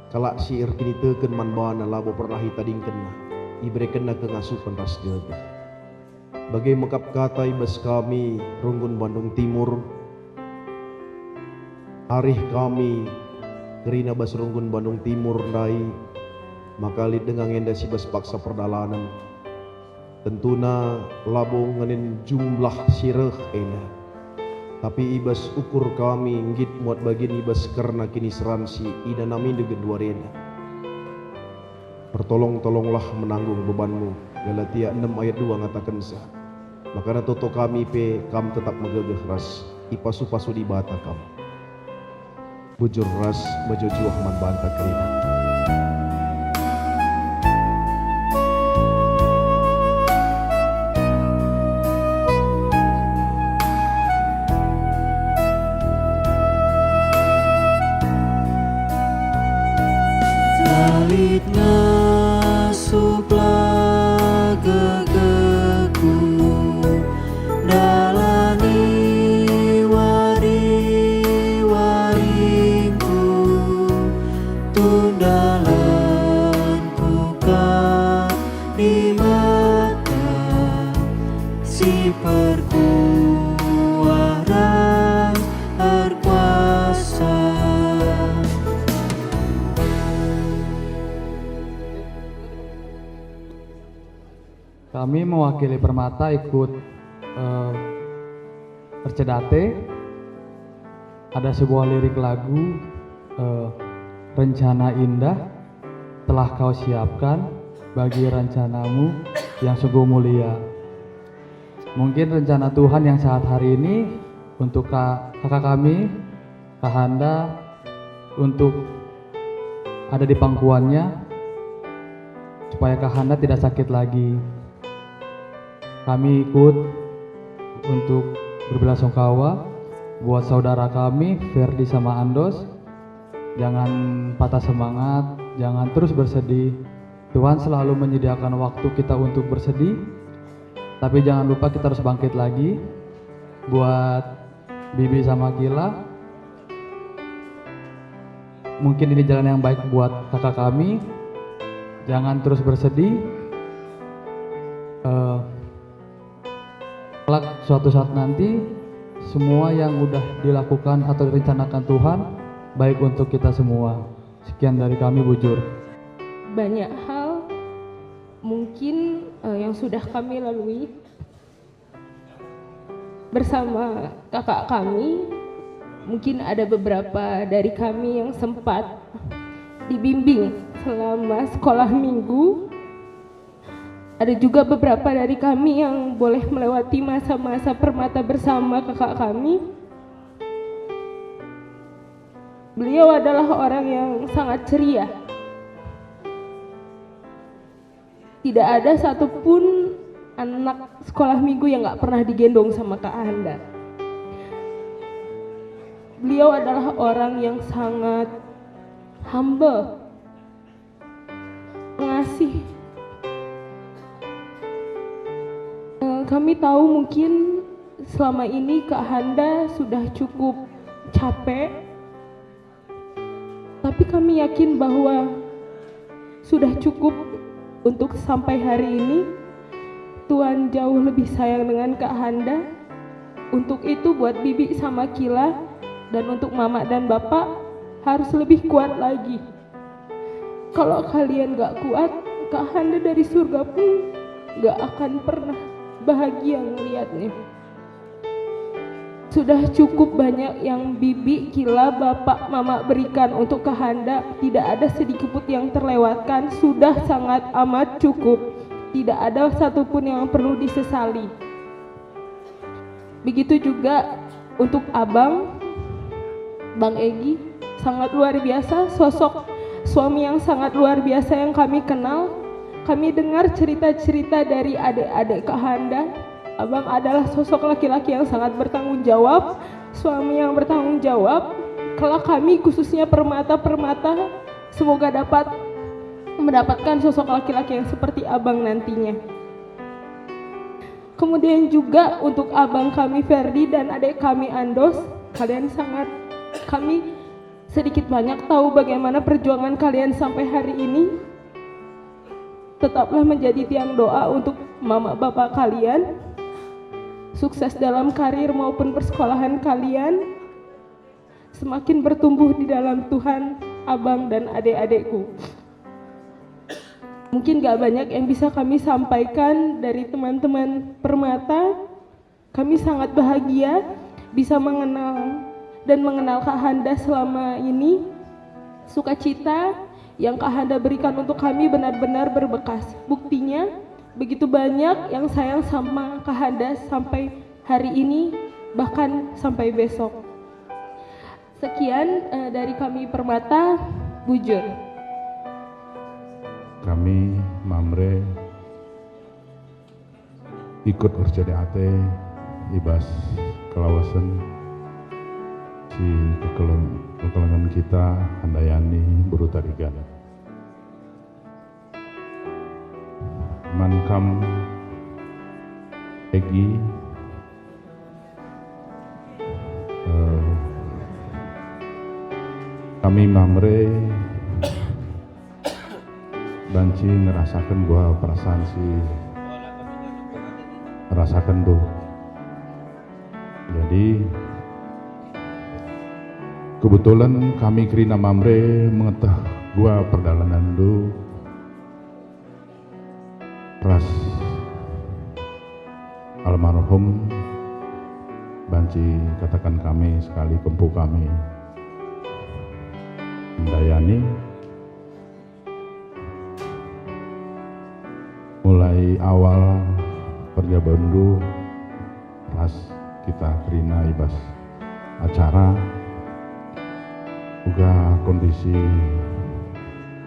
Kalak si erkini teken man bana labo pernah hitading kena ibrekenna kengasupan ras gede. Bagai mekap kata ibas kami Runggun Bandung Timur. Arih kami kerina bas Runggun Bandung Timur dai maka lid dengan enda si bas paksa perdalanan. Tentuna labo nganin jumlah sireh enda. Tapi ibas ukur kami ngit muat bagian ibas karena kini seransi ida namin dengan dua rena. Pertolong-tolonglah menanggung bebanmu. Galatia 6 ayat 2 ngatakan sah. Makanya toto kami pe kam tetap megegeh ras ipasu-pasu di bata kam. Bujur ras bajojuah man banta kerina. Lalit ngasuplah gegeku dalani wari-waringku tundalan buka di mata si perkuara berkuasa. Kami mewakili Permata ikut Percedate. Ada sebuah lirik lagu rencana indah telah kau siapkan bagi rencanamu yang sungguh mulia. Mungkin rencana Tuhan yang saat hari ini untuk kakak kami, Kak Handa, untuk ada di pangkuannya supaya Kak Handa tidak sakit lagi. Kami ikut untuk berbelasungkawa buat saudara kami Ferdi sama Andos. Jangan patah semangat, jangan terus bersedih. Tuhan selalu menyediakan waktu kita untuk bersedih, tapi jangan lupa kita harus bangkit lagi. Buat Bibi sama Gila, mungkin ini jalan yang baik buat kakak kami. Jangan terus bersedih. kelak suatu saat nanti semua yang udah dilakukan atau direncanakan Tuhan baik untuk kita semua. Sekian dari kami, Bujur. Banyak hal mungkin yang sudah kami lalui bersama kakak kami. Mungkin ada beberapa dari kami yang sempat dibimbing selama sekolah minggu. Ada juga beberapa dari kami yang boleh melewati masa-masa permata bersama kakak kami. Beliau adalah orang yang sangat ceria. Tidak ada satupun anak sekolah minggu yang gak pernah digendong sama Kak Handa. Beliau adalah orang yang sangat humble, pengasih. Kami tahu mungkin selama ini Kak Handa sudah cukup capek, tapi kami yakin bahwa sudah cukup untuk sampai hari ini. Tuhan jauh lebih sayang dengan Kak Handa. Untuk itu buat Bibi sama Kila dan untuk Mama dan Bapak harus lebih kuat lagi. Kalau kalian gak kuat, Kak Handa dari surga pun gak akan pernah bahagia ngeliatnya. Sudah cukup banyak yang Bibi, Kila, Bapak, Mama berikan untuk Kak Handa. Tidak ada sedikit pun yang terlewatkan. Sudah sangat amat cukup. Tidak ada satupun yang perlu disesali. Begitu juga untuk Abang, Bang Egi, sangat luar biasa, sosok suami yang sangat luar biasa yang kami kenal. Kami dengar cerita-cerita dari adik-adik Kak Handa. Abang adalah sosok laki-laki yang sangat bertanggung jawab, suami yang bertanggung jawab. Kelak kami khususnya permata-permata semoga dapat mendapatkan sosok laki-laki yang seperti Abang nantinya. Kemudian juga untuk abang kami Ferdi dan adik kami Andos, kami sedikit banyak tahu bagaimana perjuangan kalian sampai hari ini. Tetaplah menjadi tiang doa untuk mama bapak kalian, sukses dalam karir maupun persekolahan kalian, semakin bertumbuh di dalam Tuhan, abang dan adik-adikku. Mungkin gak banyak yang bisa kami sampaikan dari teman-teman Permata. Kami sangat bahagia bisa mengenal Kak Handa selama ini. Sukacita yang Kak Handa berikan untuk kami benar-benar berbekas. Buktinya begitu banyak yang sayang sama Kak Handa sampai hari ini, bahkan sampai besok. Sekian dari kami Permata, Bujur. Kami Mamre ikut RCDAT ibas kelawasan si kekelengan kita Handayani Berutarigan Mankam Egi kami Mamre Banci ngerasakan gua perasaan si rasakan tuh. Jadi kebetulan kami Krina Mamre mengetah gua perjalanan tuh ras almarhum Banci katakan kami sekali kempu kami Handayani mulai awal perjabaran dulu pas kita Krina ibas acara juga kondisi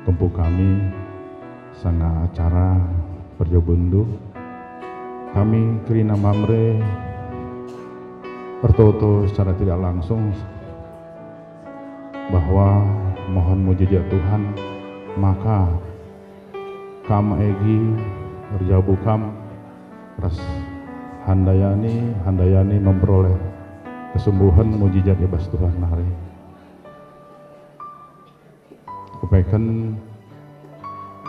kempu kami sangat acara perjabaran dulu kami Krina Mamre bertoto secara tidak langsung bahwa mohon mujizat Tuhan maka Kam Egi Berjabu Kam ras Handayani memperoleh kesembuhan mujizat ibas Tuhan hari. Kebaikan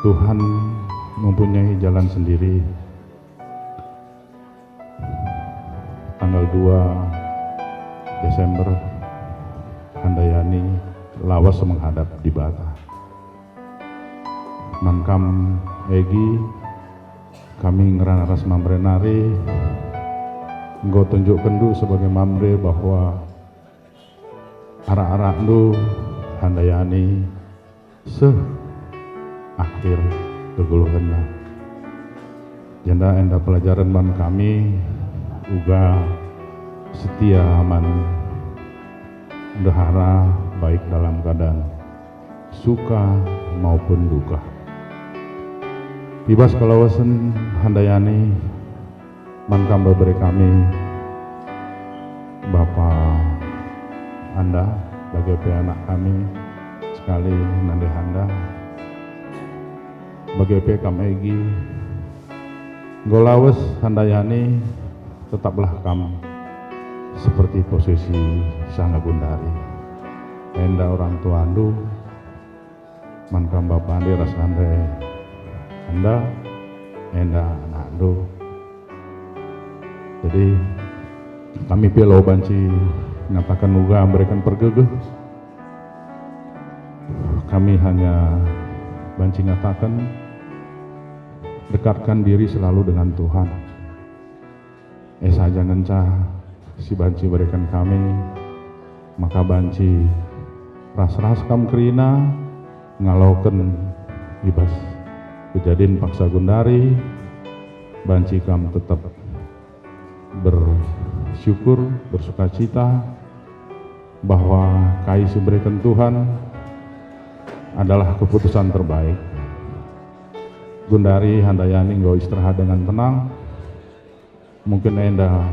Tuhan mempunyai jalan sendiri. tanggal 2 Desember Handayani lawas menghadap di Bata. Mankam Egi kami ngerana ras mamre nari nggo tunjukkan du sebagai mamre bahwa arak-arak du Handayani akhir keguluhannya. Janda enda pelajaran man kami uga setia aman dahara baik dalam keadaan suka maupun duka. Ibas kalawasan Handayani mankam babere kami Bapak Anda sebagai anak kami sekali nande Handa bagai kam Egi Golawes Handayani tetaplah kam seperti posisi Sangga Gundari. Enda orang tua andu mankam bapak andi ras ande Anda enda anak andu. Jadi kami pilau banci nyatakan juga memberikan pergegeh. Kami hanya banci nyatakan dekatkan diri selalu dengan Tuhan. Esa jangan cah si banci berikan kami, maka banci ras-ras kam kerina ngalaukan ibas kejadian paksa Gundari, banci kam tetap bersyukur, bersukacita bahwa kai berikan Tuhan adalah keputusan terbaik. Gundari Handayani nggak istirahat dengan tenang. Mungkin enda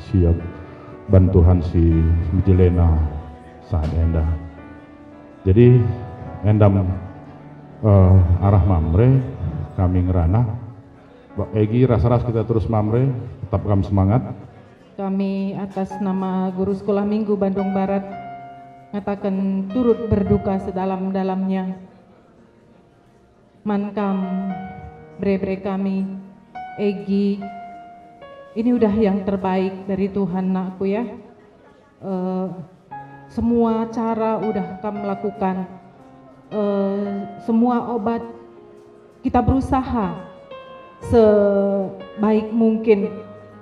siap bantuan si Jelena saat enda. Jadi endam arah mamre kami ngerana. Mbak Egi ras-ras kita terus mamre, tetap kami semangat. Kami atas nama Guru Sekolah Minggu Bandung Barat ngatakan turut berduka sedalam-dalamnya. Mankam bre-bre kami Egi, ini udah yang terbaik dari Tuhan nakku ya. Semua cara udah kami lakukan, semua obat kita berusaha sebaik mungkin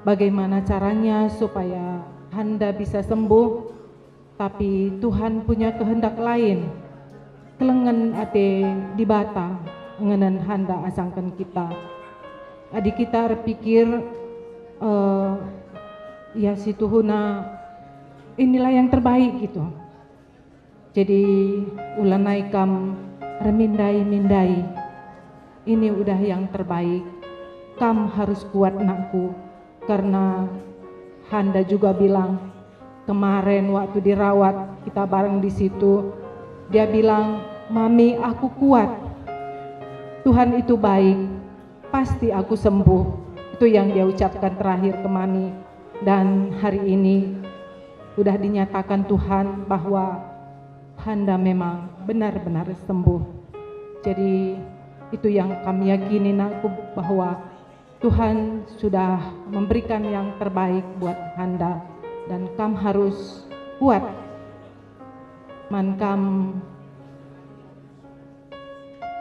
bagaimana caranya supaya Handa bisa sembuh, tapi Tuhan punya kehendak lain. Kelengan ate di Bata ngenan Handa asangkan kita. Adik kita berpikir ya si Tuhuna inilah yang terbaik gitu. Jadi ulanai kam remindai-mindai, ini udah yang terbaik. Kam harus kuat nakku, karena Handa juga bilang kemarin waktu dirawat kita bareng di situ, dia bilang, "Mami, aku kuat. Tuhan itu baik, pasti aku sembuh." Itu yang dia ucapkan terakhir ke Mami. Dan hari ini sudah dinyatakan Tuhan bahwa Handa memang benar-benar sembuh. Jadi itu yang kami yakini nakku, bahwa Tuhan sudah memberikan yang terbaik buat Handa, dan kam harus kuat. Man kam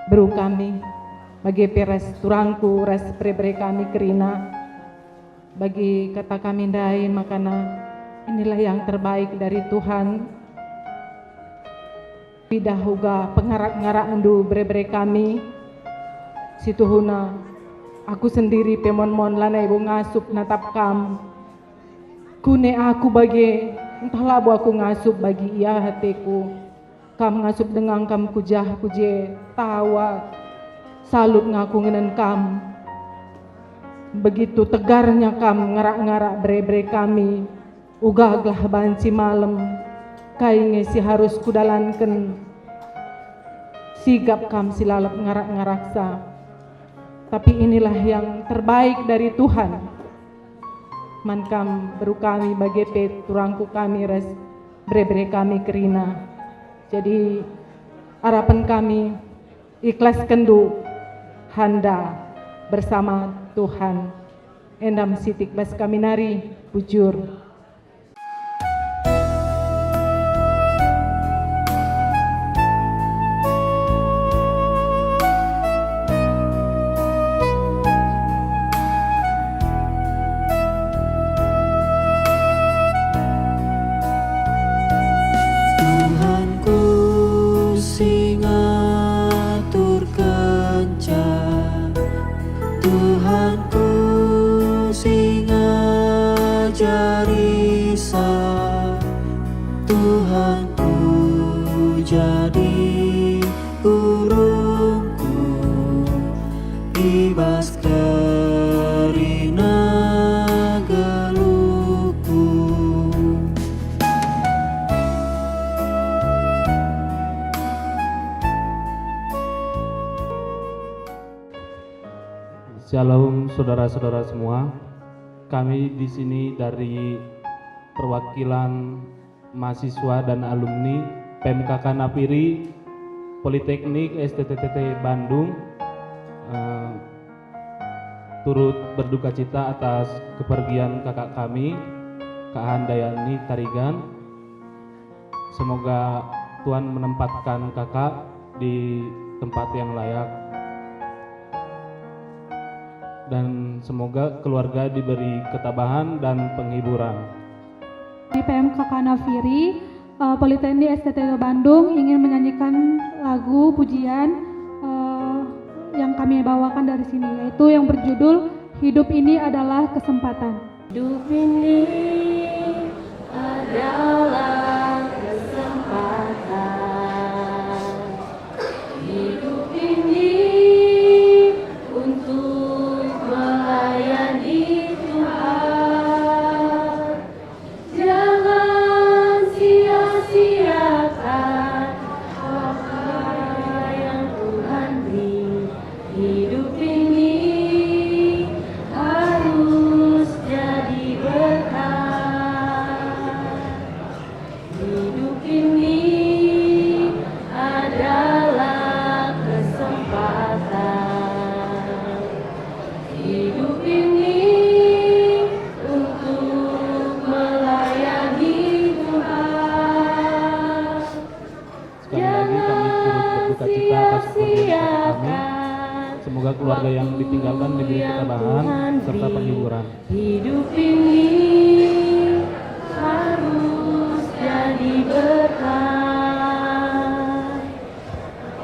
beru kami bagi peres turangku res prebre kami kerina bagi kata kami dai, makana inilah yang terbaik dari Tuhan. Pidah huga pengarak-ngarak endu bre-bre kami situhuna aku sendiri pemon-mon lana ibu ngasup natap kam kune aku bagi entahlah bu aku ngasup bagi ia hatiku kam ngasup dengan kam kujah kuje tawa salut ngaku ngenen kam begitu tegarnya kam ngarak-ngarak bre-bre kami ugaglah banci malam kai ngesi harus kudalanken sigap kam silalap ngarak-ngaraksa. Tapi inilah yang terbaik dari Tuhan. Man kam beru kami bagi pet turangku kami res bre-bre kami kerina. Jadi harapan kami ikhlas kendu Handa bersama Tuhan. endam sitik bas kaminari bujur. Tuhanku sing atur kencan, Tuhanku sing ajari sah, Tuhanku jadi urungku ibas kerina geluhku. Shalom saudara-saudara semua. Kami di sini dari perwakilan mahasiswa dan alumni PMKK Napiri Politeknik STTT Bandung turut berduka cita atas kepergian kakak kami, Kak Handayani Tarigan. Semoga Tuhan menempatkan kakak di tempat yang layak, dan semoga keluarga diberi ketabahan dan penghiburan. Di PMKK Nafiri, Politeknik STT Bandung ingin menyanyikan lagu pujian yang kami bawakan dari sini, yaitu yang berjudul Hidup Ini Adalah Kesempatan. Hidup ini adalah kesempatan. Hidup ini untuk melayani Tuhan. Jangan sia-siakan apa yang Tuhan beri. Hidup ini harus jadi berkat. Hidup ini adalah kesempatan. Hidup ini untuk melayani Tuhan. Sekali lagi kami turut berduka cita atas kepergian kami. Semoga keluarga yang ditinggalkan diberi ketabahan serta penghiburan. Hidup ini harus jadi berkat.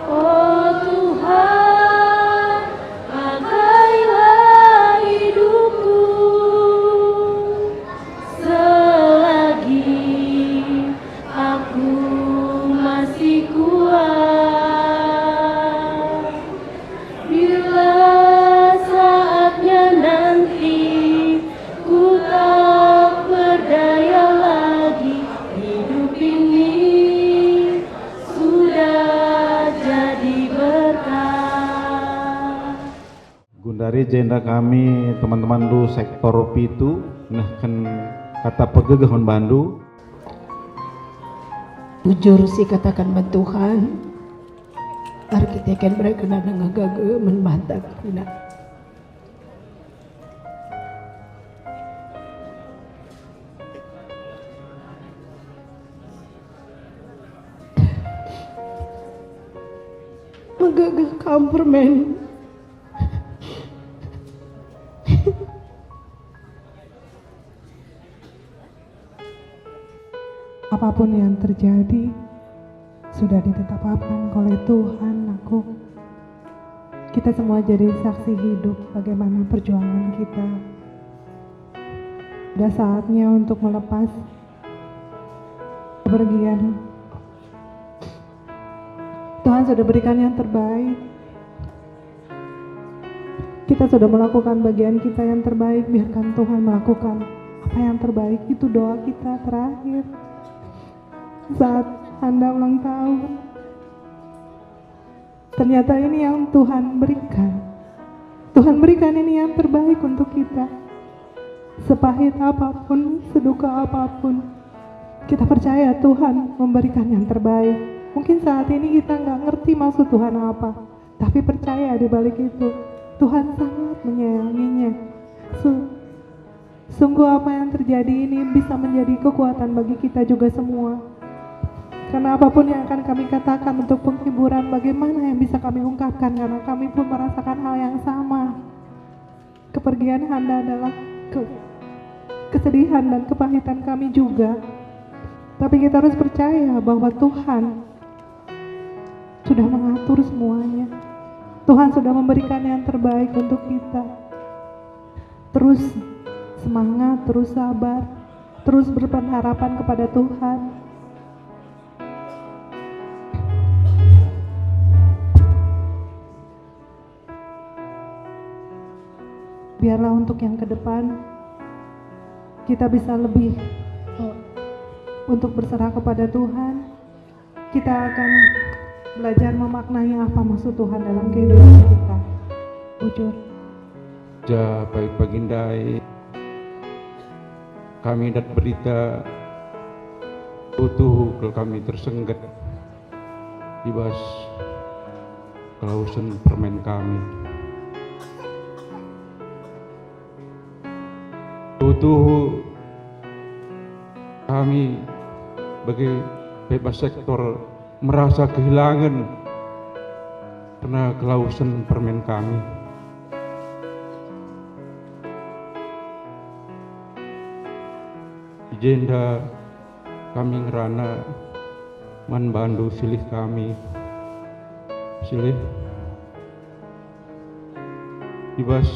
Oh Tuhan, pakailah hidupku selagi aku masih kuat. Bila saatnya nanti ku tak berdaya lagi, hidup ini sudah jadi berkat. Gundari jenda kami teman-teman du sektor pitu nah kan kata pegegehon Bandu. Jujur sih katakan Tuhan, arkitekan mereka nana ngagage menbatak kina. Ngagage kampur men. Apapun yang terjadi sudah ditetapkan oleh Tuhan. Kita semua jadi saksi hidup bagaimana perjuangan kita. Sudah saatnya untuk melepas kepergian. Tuhan sudah berikan yang terbaik. Kita sudah melakukan bagian kita yang terbaik. Biarkan Tuhan melakukan apa yang terbaik. Itu doa kita terakhir saat Anda ulang tahun. Ternyata ini yang Tuhan berikan. Tuhan berikan ini yang terbaik untuk kita. Sepahit apapun, seduka apapun, kita percaya Tuhan memberikan yang terbaik. Mungkin saat ini kita nggak ngerti maksud Tuhan apa, tapi percaya di balik itu Tuhan sangat menyayanginya. Sungguh apa yang terjadi ini bisa menjadi kekuatan bagi kita juga semua. Karena apapun yang akan kami katakan untuk penghiburan, bagaimana yang bisa kami ungkapkan, karena kami pun merasakan hal yang sama. Kepergian Handa adalah kesedihan dan kepahitan kami juga. Tapi kita harus percaya bahwa Tuhan sudah mengatur semuanya. Tuhan sudah memberikan yang terbaik untuk kita. Terus semangat, terus sabar, terus berpengharapan kepada Tuhan. Biarlah untuk yang ke depan kita bisa lebih untuk berserah kepada Tuhan. Kita akan belajar memaknai apa maksud Tuhan dalam kehidupan kita. Bujur. Ja baik bagindai kami dat berita utuh kalau kami tersenggat dibas kelausan permen kami utuh kami bagi bebas sektor merasa kehilangan karena kelausan permen kami. Jenda kami ngerana man bandu silih kami silih dibas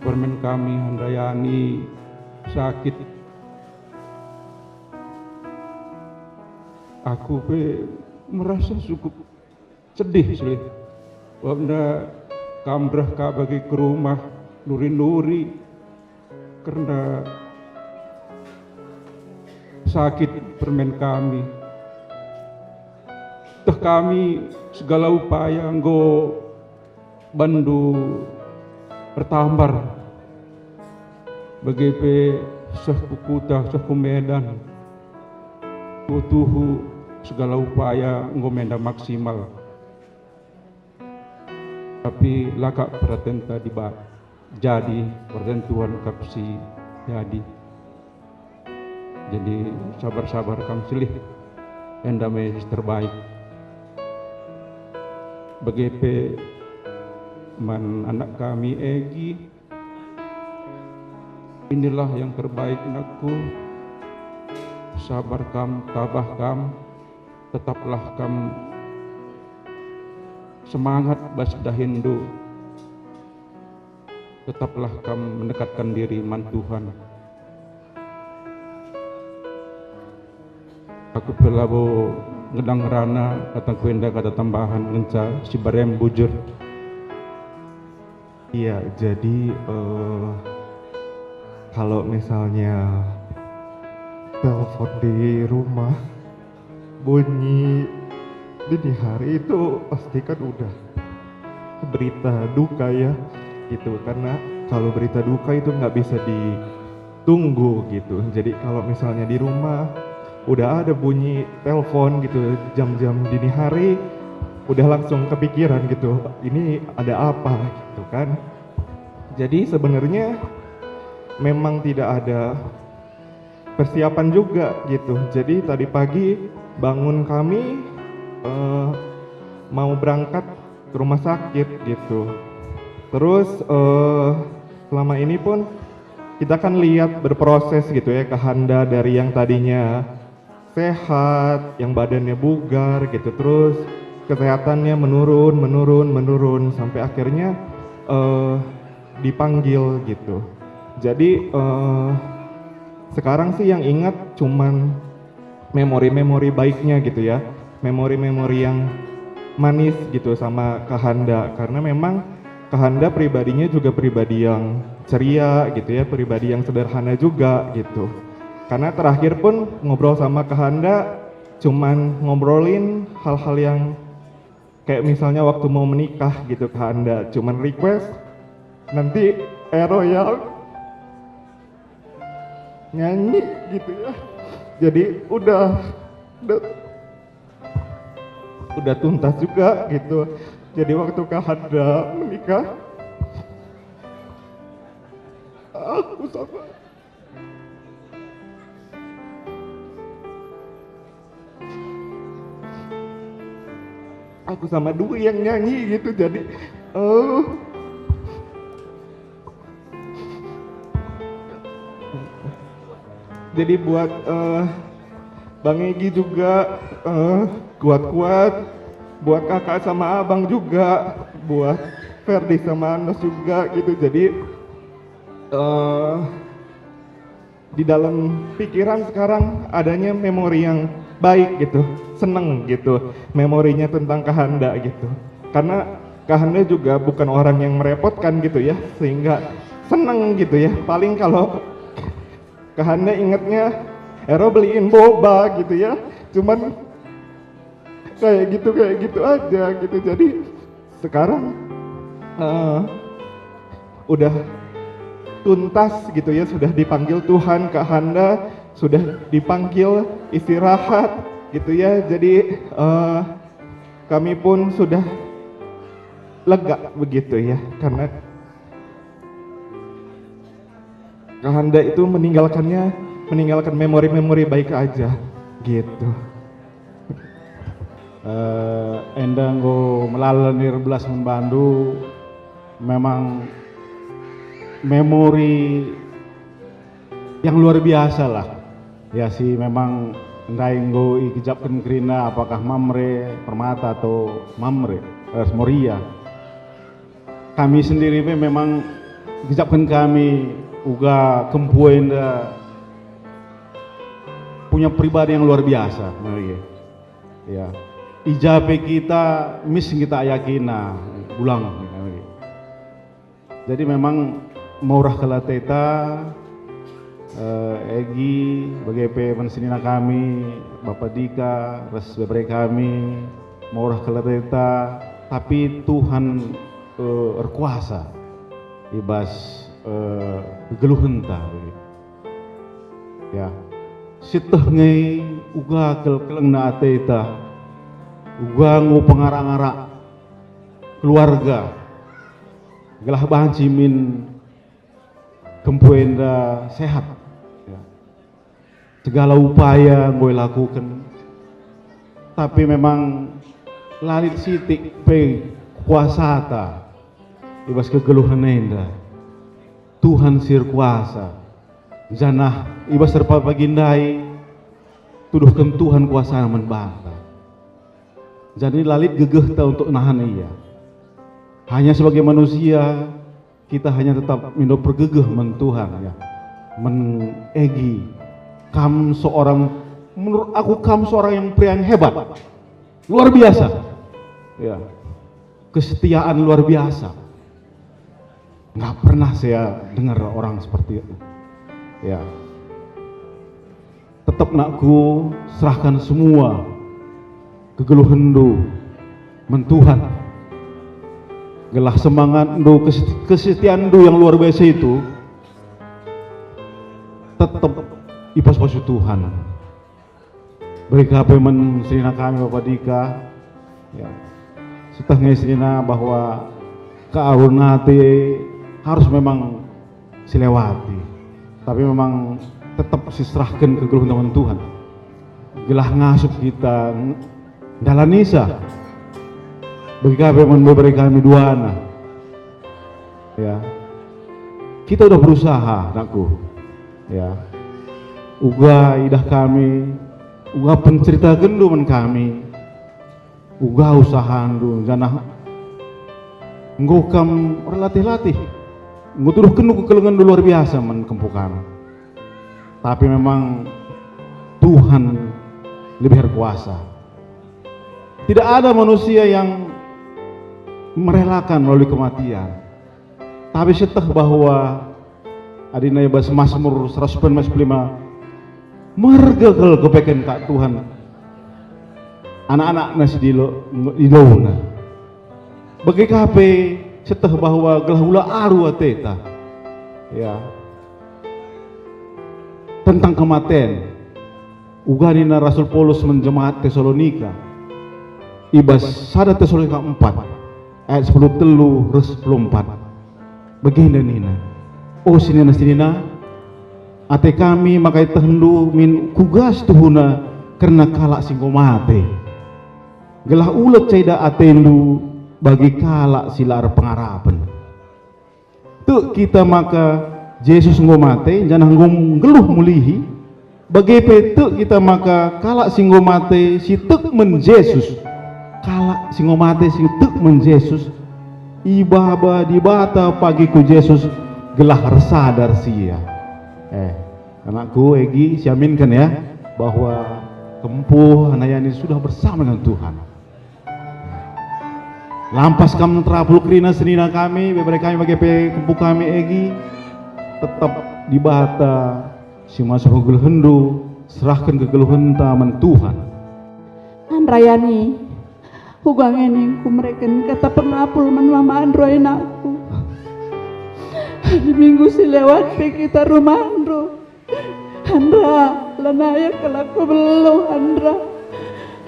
permen kami handayani sakit aku merasa cukup sedih silih wabna kambrah ka bagi ke rumah nuri-nuri karena sakit permen kami. Teh kami segala upaya nggo bandu bertambar bagi seh Kukuta seh Medan butuh segala upaya nggo menda maksimal. Tapi laka pratenta dibat jadi pertentuan kapsi jadi sabar-sabar kami silih endame terbaik begitu man anak kami Egi inilah yang terbaik anakku sabar kam tabah kam tetaplah kam semangat basda Hindu tetaplah kamu mendekatkan diri man Tuhan. Aku pelabo ngedang rana kata kuenda kata tambahan ngenca si barem bujur. Iya, jadi kalau misalnya telepon di rumah bunyi dini hari itu pasti kan udah berita duka ya. Gitu, karena kalau berita duka itu nggak bisa ditunggu gitu. Jadi kalau misalnya di rumah udah ada bunyi telepon gitu jam-jam dini hari, udah langsung kepikiran gitu, ini ada apa gitu kan. Jadi sebenarnya memang tidak ada persiapan juga gitu. Jadi tadi pagi bangun kami mau berangkat ke rumah sakit gitu. Terus selama ini pun kita kan lihat berproses gitu ya ke Handa dari yang tadinya sehat, yang badannya bugar gitu, terus kesehatannya menurun sampai akhirnya dipanggil gitu. Jadi sekarang sih yang ingat cuman memori-memori baiknya gitu ya, memori-memori yang manis gitu sama Kak Handa, karena memang Kak Handa pribadinya juga pribadi yang ceria gitu ya, pribadi yang sederhana juga gitu. Karena terakhir pun ngobrol sama Kak Handa cuman ngobrolin hal-hal yang kayak misalnya waktu mau menikah gitu Kak Handa, cuman request nanti Royal nyanyi gitu ya. Jadi udah tuntas juga gitu. Jadi waktu Kak Handa menikah aku sama Dwi yang nyanyi gitu. Jadi buat Bang Egi juga kuat-kuat, buat kakak sama abang juga, buat Ferdi sama Anas juga gitu. Jadi di dalam pikiran sekarang adanya memori yang baik gitu, seneng gitu, memorinya tentang Kahanda gitu. Karena Kahanda juga bukan orang yang merepotkan gitu ya, sehingga seneng gitu ya. Paling kalau Kahanda ingetnya Ero beliin boba gitu ya, cuman kayak gitu aja gitu. Jadi sekarang udah tuntas gitu ya, sudah dipanggil Tuhan, Kahanda sudah dipanggil istirahat gitu ya. Jadi kami pun sudah lega begitu ya, karena Kahanda itu meninggalkan memori-memori baik aja gitu. Endang go melalui belas membantu, memang memori yang luar biasa lah ya sih. Memang ndainggo ikijapkan kerina apakah Mamre Permata atau Mamre Moria, kami sendiri memang ikijapkan kami uga kempuenda punya pribadi yang luar biasa ya. Ijabe kita mis kita yakina ulang. Jadi memang maurah kelateta Egi bagaimana pensinina kami, Bapak Dika, res beberapa kami maurah kelateta, tapi Tuhan berkuasa ibas geluhenta ya. Siteh ngai uga keleng na ateta, uga ngu pengarang-arang keluarga gelah bahan cimin kempuenda sehat ya. Segala upaya gue lakukan, tapi memang lalit sitik pe kuasa ta ibas kegeluhan enda. Tuhan sir kuasa janah ibas serpa bagindai tuduhkan Tuhan kuasa menbanta. Jadi lalit gegeh ta untuk nahan iya. Hanya sebagai manusia kita hanya tetap mindo pergegeh men Tuhan ya. Men Egi, kam seorang, menurut aku kam seorang yang pria yang hebat, luar biasa ya. Kesetiaan luar biasa, nggak pernah saya dengar orang seperti itu ya. Tetap nakku serahkan semua kegeluhan do men Tuhan. Gelah semangat do, kesetiaan do yang luar biasa itu tetap ipas-pasu Tuhan. Beri kape men serina kami Bapak Dika ya. Setengah serina bahwa kearunati harus memang silewati, tapi memang tetap diserahkan ke geluhan Tuhan. Gelah ngasup kita dalam nisa bagi kami memberi kami dua anak ya. Kita udah berusaha nakku ya, uga idah kami, uga pencerita genduman kami, uga usaha andu janah ngokam relatih-latih ngutuduh kenu kekelengan luar biasa men kempukan. Tapi memang Tuhan lebih berkuasa. Tidak ada manusia yang merelakan melalui kematian. Tapi seteh bahwa adina bas Mazmur 145 mergegel kepeken kak Tuhan anak-anak nasi di lona. Bagi kape seteh bahwa gelah ula aru ateta ya tentang kematian. Uganina Rasul Paulus menjemaat Tesalonika ibas sada Tesalonika 4 ayat 10 telu res 10 4 begini nina oh sinina ate kami makai tehendu min kugas tuhuna karena kalak singko mate gelah ulet caida atendu bagi kalak silar pengarapan tu kita maka Yesus ngomate jangan geluh mulihi bagi petu kita maka kalak singgo mate si tek men Yesus kalak singgo mate si tek men Yesus ibaba di bata pagi ku Yesus gelah sadar sia anakku Egi siaminkan ya bahwa Kempuh Hanayani sudah bersama dengan Tuhan. Lampas kam terapul krina senina kami beberapa kami bagi Kempuh kami Egi tetap di bata si masuk ke hendu serahkan ke geluhan taman Tuhan. Anrayani hugang ini ku mereka kata pengapul mama androy aku di minggu si lewat pe kita rumah andro Andra lanaya kalaku belum Andra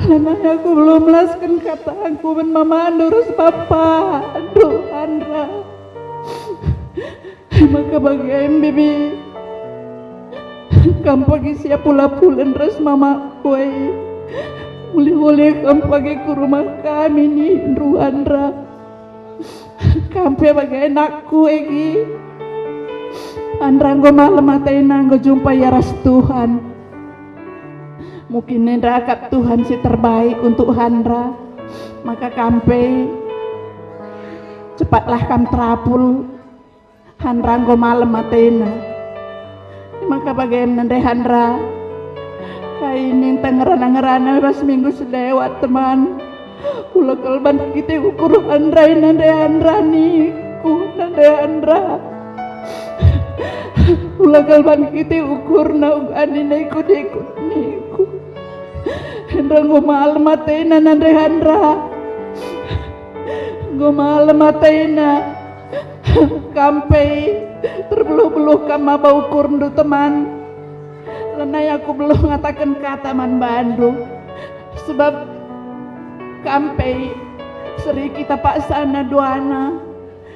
lanaya aku belum melaskan kata aku ben mama andurus papa aduh Andra maka bagaimana bibi kamu pagi siap pula-pulan res mama kue boleh-boleh kamu pagi ke rumah kami nih Andra kampe bagai anakku Egi Andra go malam ataina go jumpa ya ras Tuhan mungkin nerakat Tuhan si terbaik untuk Andra maka kampe cepatlah kam terapul Andra go malam ataina maka bagaimana deh Andra kainin tangerana-ngerana pas minggu selewat teman ulah kalban kita ukur Andra ini Andra niku Andra ulah kalban kita ukur naugani niku Andra go malam matena Andra go malam matena kampai terbeluh-beluh kama bau kurndo teman lenai aku belum ngatakan kata man Bandung sebab kampai seri kita paksana doana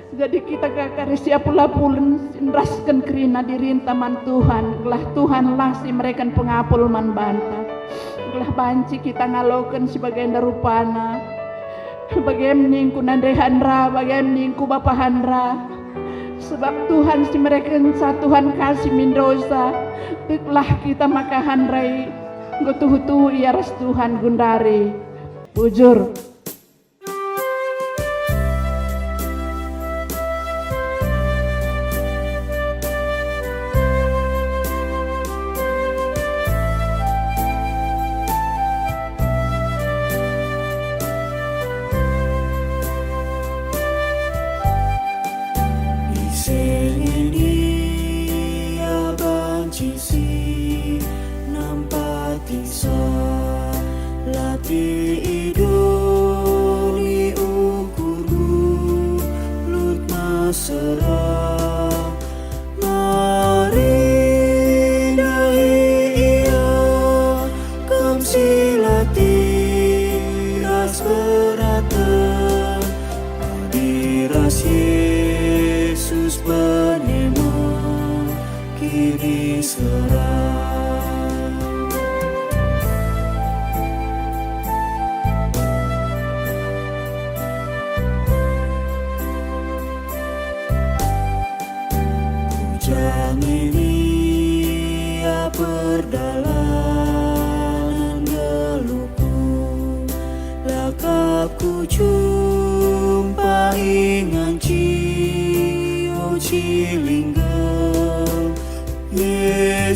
jadi kita kakari siap pula-pulen raskan kerina diri taman Tuhan gelah Tuhan lah si mereka pengapul man banta gelah banci kita ngalokan sebagai darupana bagaimana ningku nandai Handra bagaimana ningku Bapak Handra sebab Tuhan si mereka Tuhan kasih min dosa tiklah kita maka Handrai gotuh-tuh ya ras Tuhan gundari bujur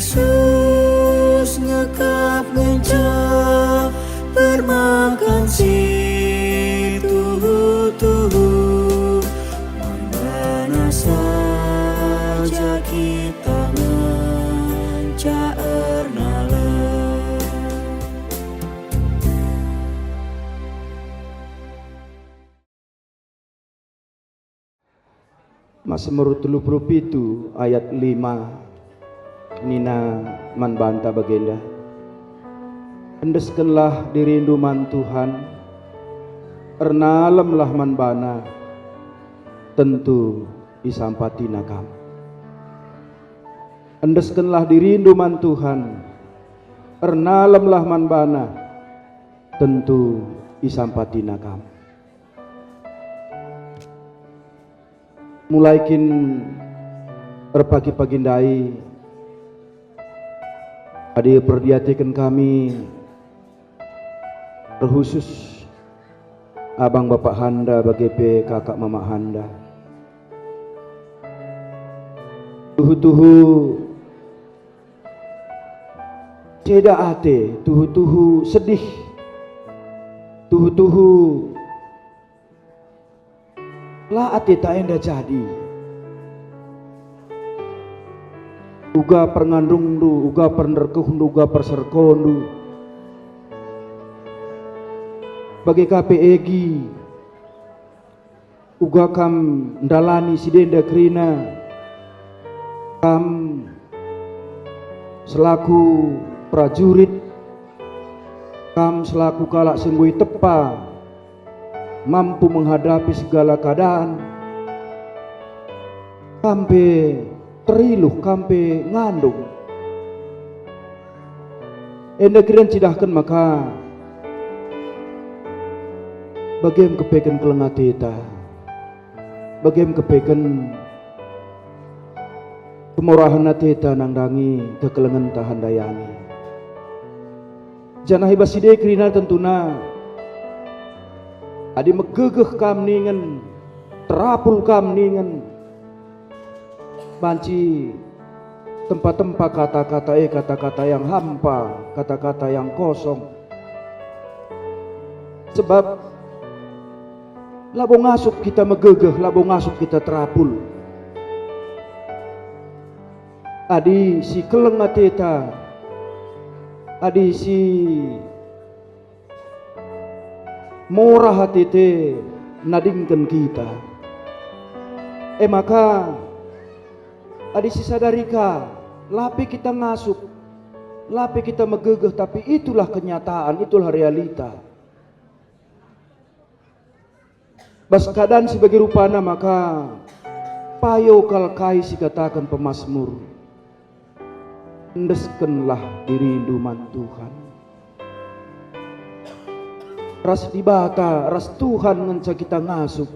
Yesus ngekap ngencah bermakan si tuhu-tuhu mana saja kita mencaer nala Mazmur 37 ayat 5 Nina man banta bagenda endeskenlah dirindu man Tuhan ernalemlah man bana tentu isampatina kam endeskenlah dirindu man Tuhan, ernalemlah man bana, tentu isampatina kam. Mulaikin erpagi-pagi dai, adi perdiatikan kami, terkhusus abang bapak handa bagi kakak mama handa. Tuhu-tuhu ceda ate, tuhu-tuhu sedih, tuhu-tuhu lah ate tak enda jadi. Uga pernandung du, uga pernerkuh du, uga perserkon du. Bagi KPEG, uga kam ndalani sidenda krina, kam selaku prajurit, kam selaku kalak senggui tepa, mampu menghadapi segala keadaan, kampe teriluh, kampe ngandung. Enda kiran cidahkan maka bagem kepeken kelengat kita, bagem kepeken kemurahan kita nangdangi kekelengan tahan dayani. Janah ibaside krina tentuna adi megegeh kam ningen, terapul kam ningen, banci tempat-tempat kata-kata yang hampa, kata-kata yang kosong. Sebab labo ngasup kita megegeh, labo ngasup kita terapul. Adi si keleng ateta, adi si murah hati te nadingkan kita. Maka adi si sadarika, lapi kita ngasup, lapi kita megegeh, tapi itulah kenyataan, itulah realita. Bas keadaan sebagai rupana maka payo kalkai si katakan pemazmur, endeskenlah dirindu man Tuhan. Ras dibata, ras Tuhan ngenca kita ngasup,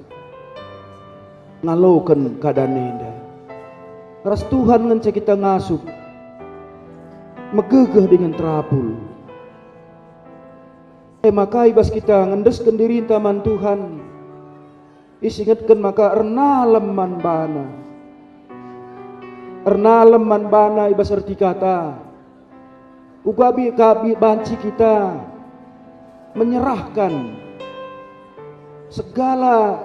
ngaloken keadaan indah. Ras Tuhan ngenca kita ngasup, megegeh dengan terapul. Maka ibas kita ngendesken diri taman Tuhan, isingatkan maka ernalem man bana. Ernalem man bana ibas arti kata ugabi kabi banci kita menyerahkan segala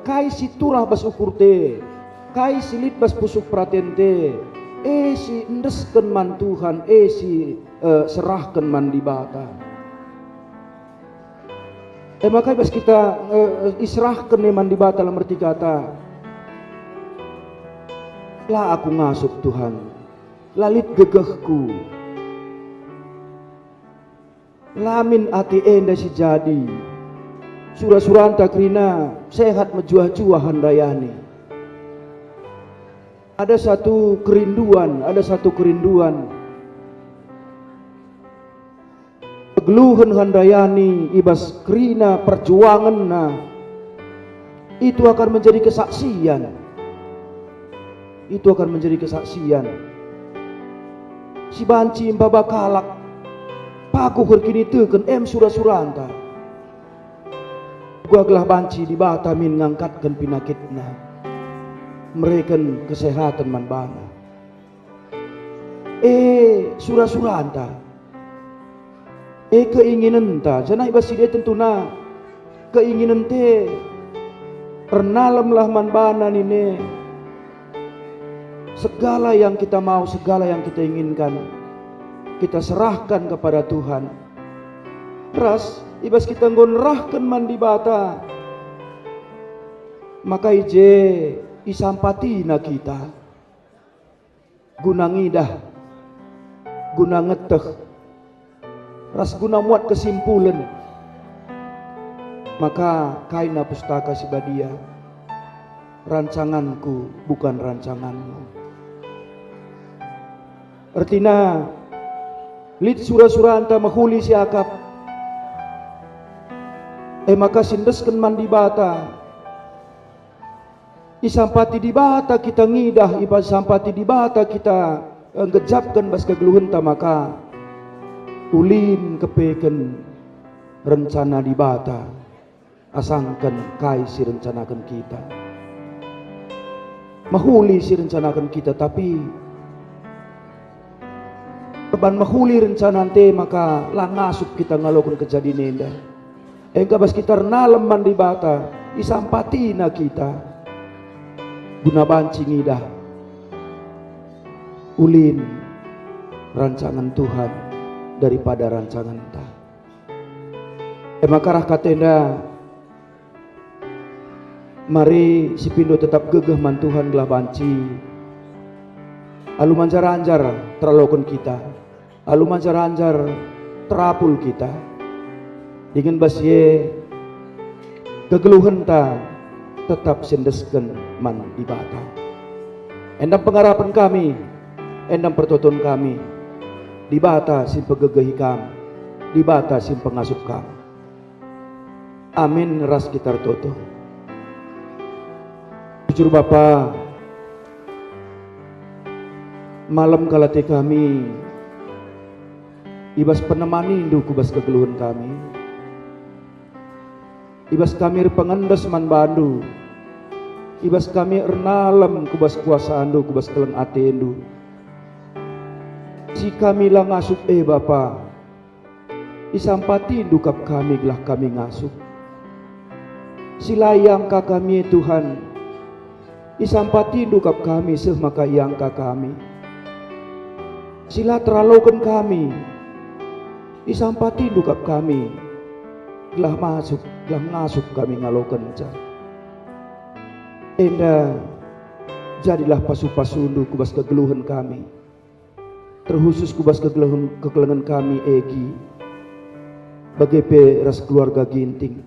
kai siturah bas ukurte, kai silit bas pusuk pratente, si endesken man Tuhan, si serahkan man dibata. Maka bas kita israhkan man dibata dalam arti kata, lah aku ngasup Tuhan, lalit gegehku, lamin ati enda si jadi, surah-surah takrina sehat menjuah-juah handayani. Ada satu kerinduan, geluhan handayani ibas krina perjuangan na itu akan menjadi kesaksian. Itu akan menjadi kesaksian. Si banci mbaba kalak paku kini teken surah-suranta. Gua gelah banci di bata min ngangkatkan pinakitna, mereken kesehatan man bana. Surah-suranta, keinginan ta, jangan ibas dia tentuna keinginan te pernalamlah man bana nine. Segala yang kita mau, segala yang kita inginkan, kita serahkan kepada Tuhan. Ras ibas kita ngonrahkan mandi bata, maka ije isampatina kita guna ngidah, guna ngeteh, ras guna muat kesimpulan. Maka kaina pustaka sibadia, rancanganku bukan rancanganmu. Artina lit sura-sura anta mahuli si akap. Maka sindesken man di bata. Isampati di bata kita ngidah, sampati di bata kita ngejapkan bas kegeluhan ta maka ulin kepeken rencana di bata asangkan kai si rencanakan kita. Mahuli si rencanakan kita tapi keban mahuli rencana ante maka langasuk kita ngalokun kejadian nenda. Engka bas kita renalem man di bata isampatina kita. Guna banci ngidah ulin rancangan Tuhan daripada rancangan ta. Makarah katenda mari si pindo tetap gegeh man Tuhan gelah banci alu manjar-anjar teralokon kita, alu manjar-anjar terapul kita dengan basye kegeluhan ta tetap sendesken man di bata. Endam pengharapan kami, endam pertoton kami, di bata sim pegegehi kami, di bata sim pengasup kami. Amin ras kita toto. Jujur Bapa, malam kalate kami, ibas penemani indu kubas kegeluhan kami. Ibas kami pengendes man bandu, ibas kami ernalem kubas kuasa andu, kubas keleng ate andu. Si kami lah ngasup Bapa, isampati dukap kami gelah kami ngasup. Silayang ka kami Tuhan, isampati dukap kami seh maka yang ka kami. Sila teralokan kami, isampati dukap kami, gelah masuk, gelah ngasup kami ngalokan ca. Enda jadilah pasu-pasundu kubas kegeluhan kami, terkhusus kubas kegelengan kami Egi, bagepe ras keluarga ginting,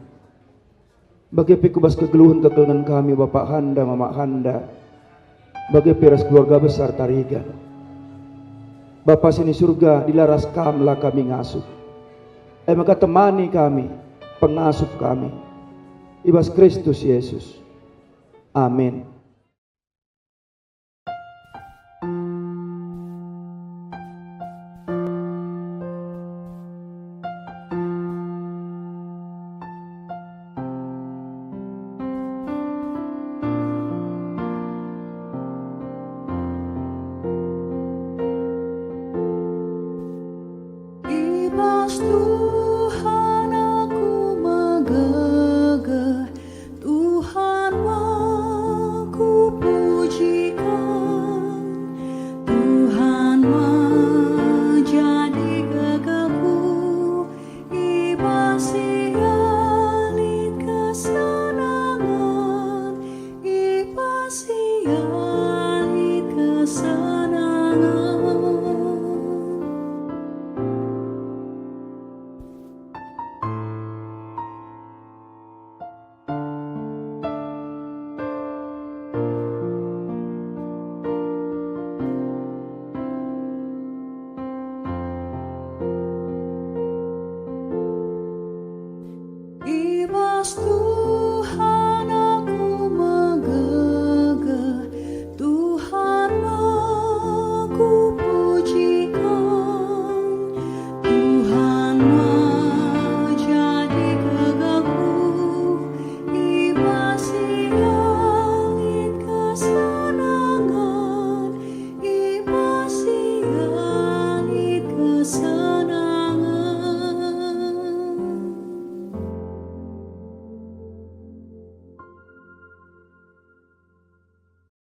bagepe kubas kegeluhan kami Bapak Handa, Mama Handa, bagepe ras keluarga besar Tarigan. Bapak sini surga dilaras kamlah kami ngasup. Maka temani kami, pengasup kami, ibas Kristus Yesus. Amin.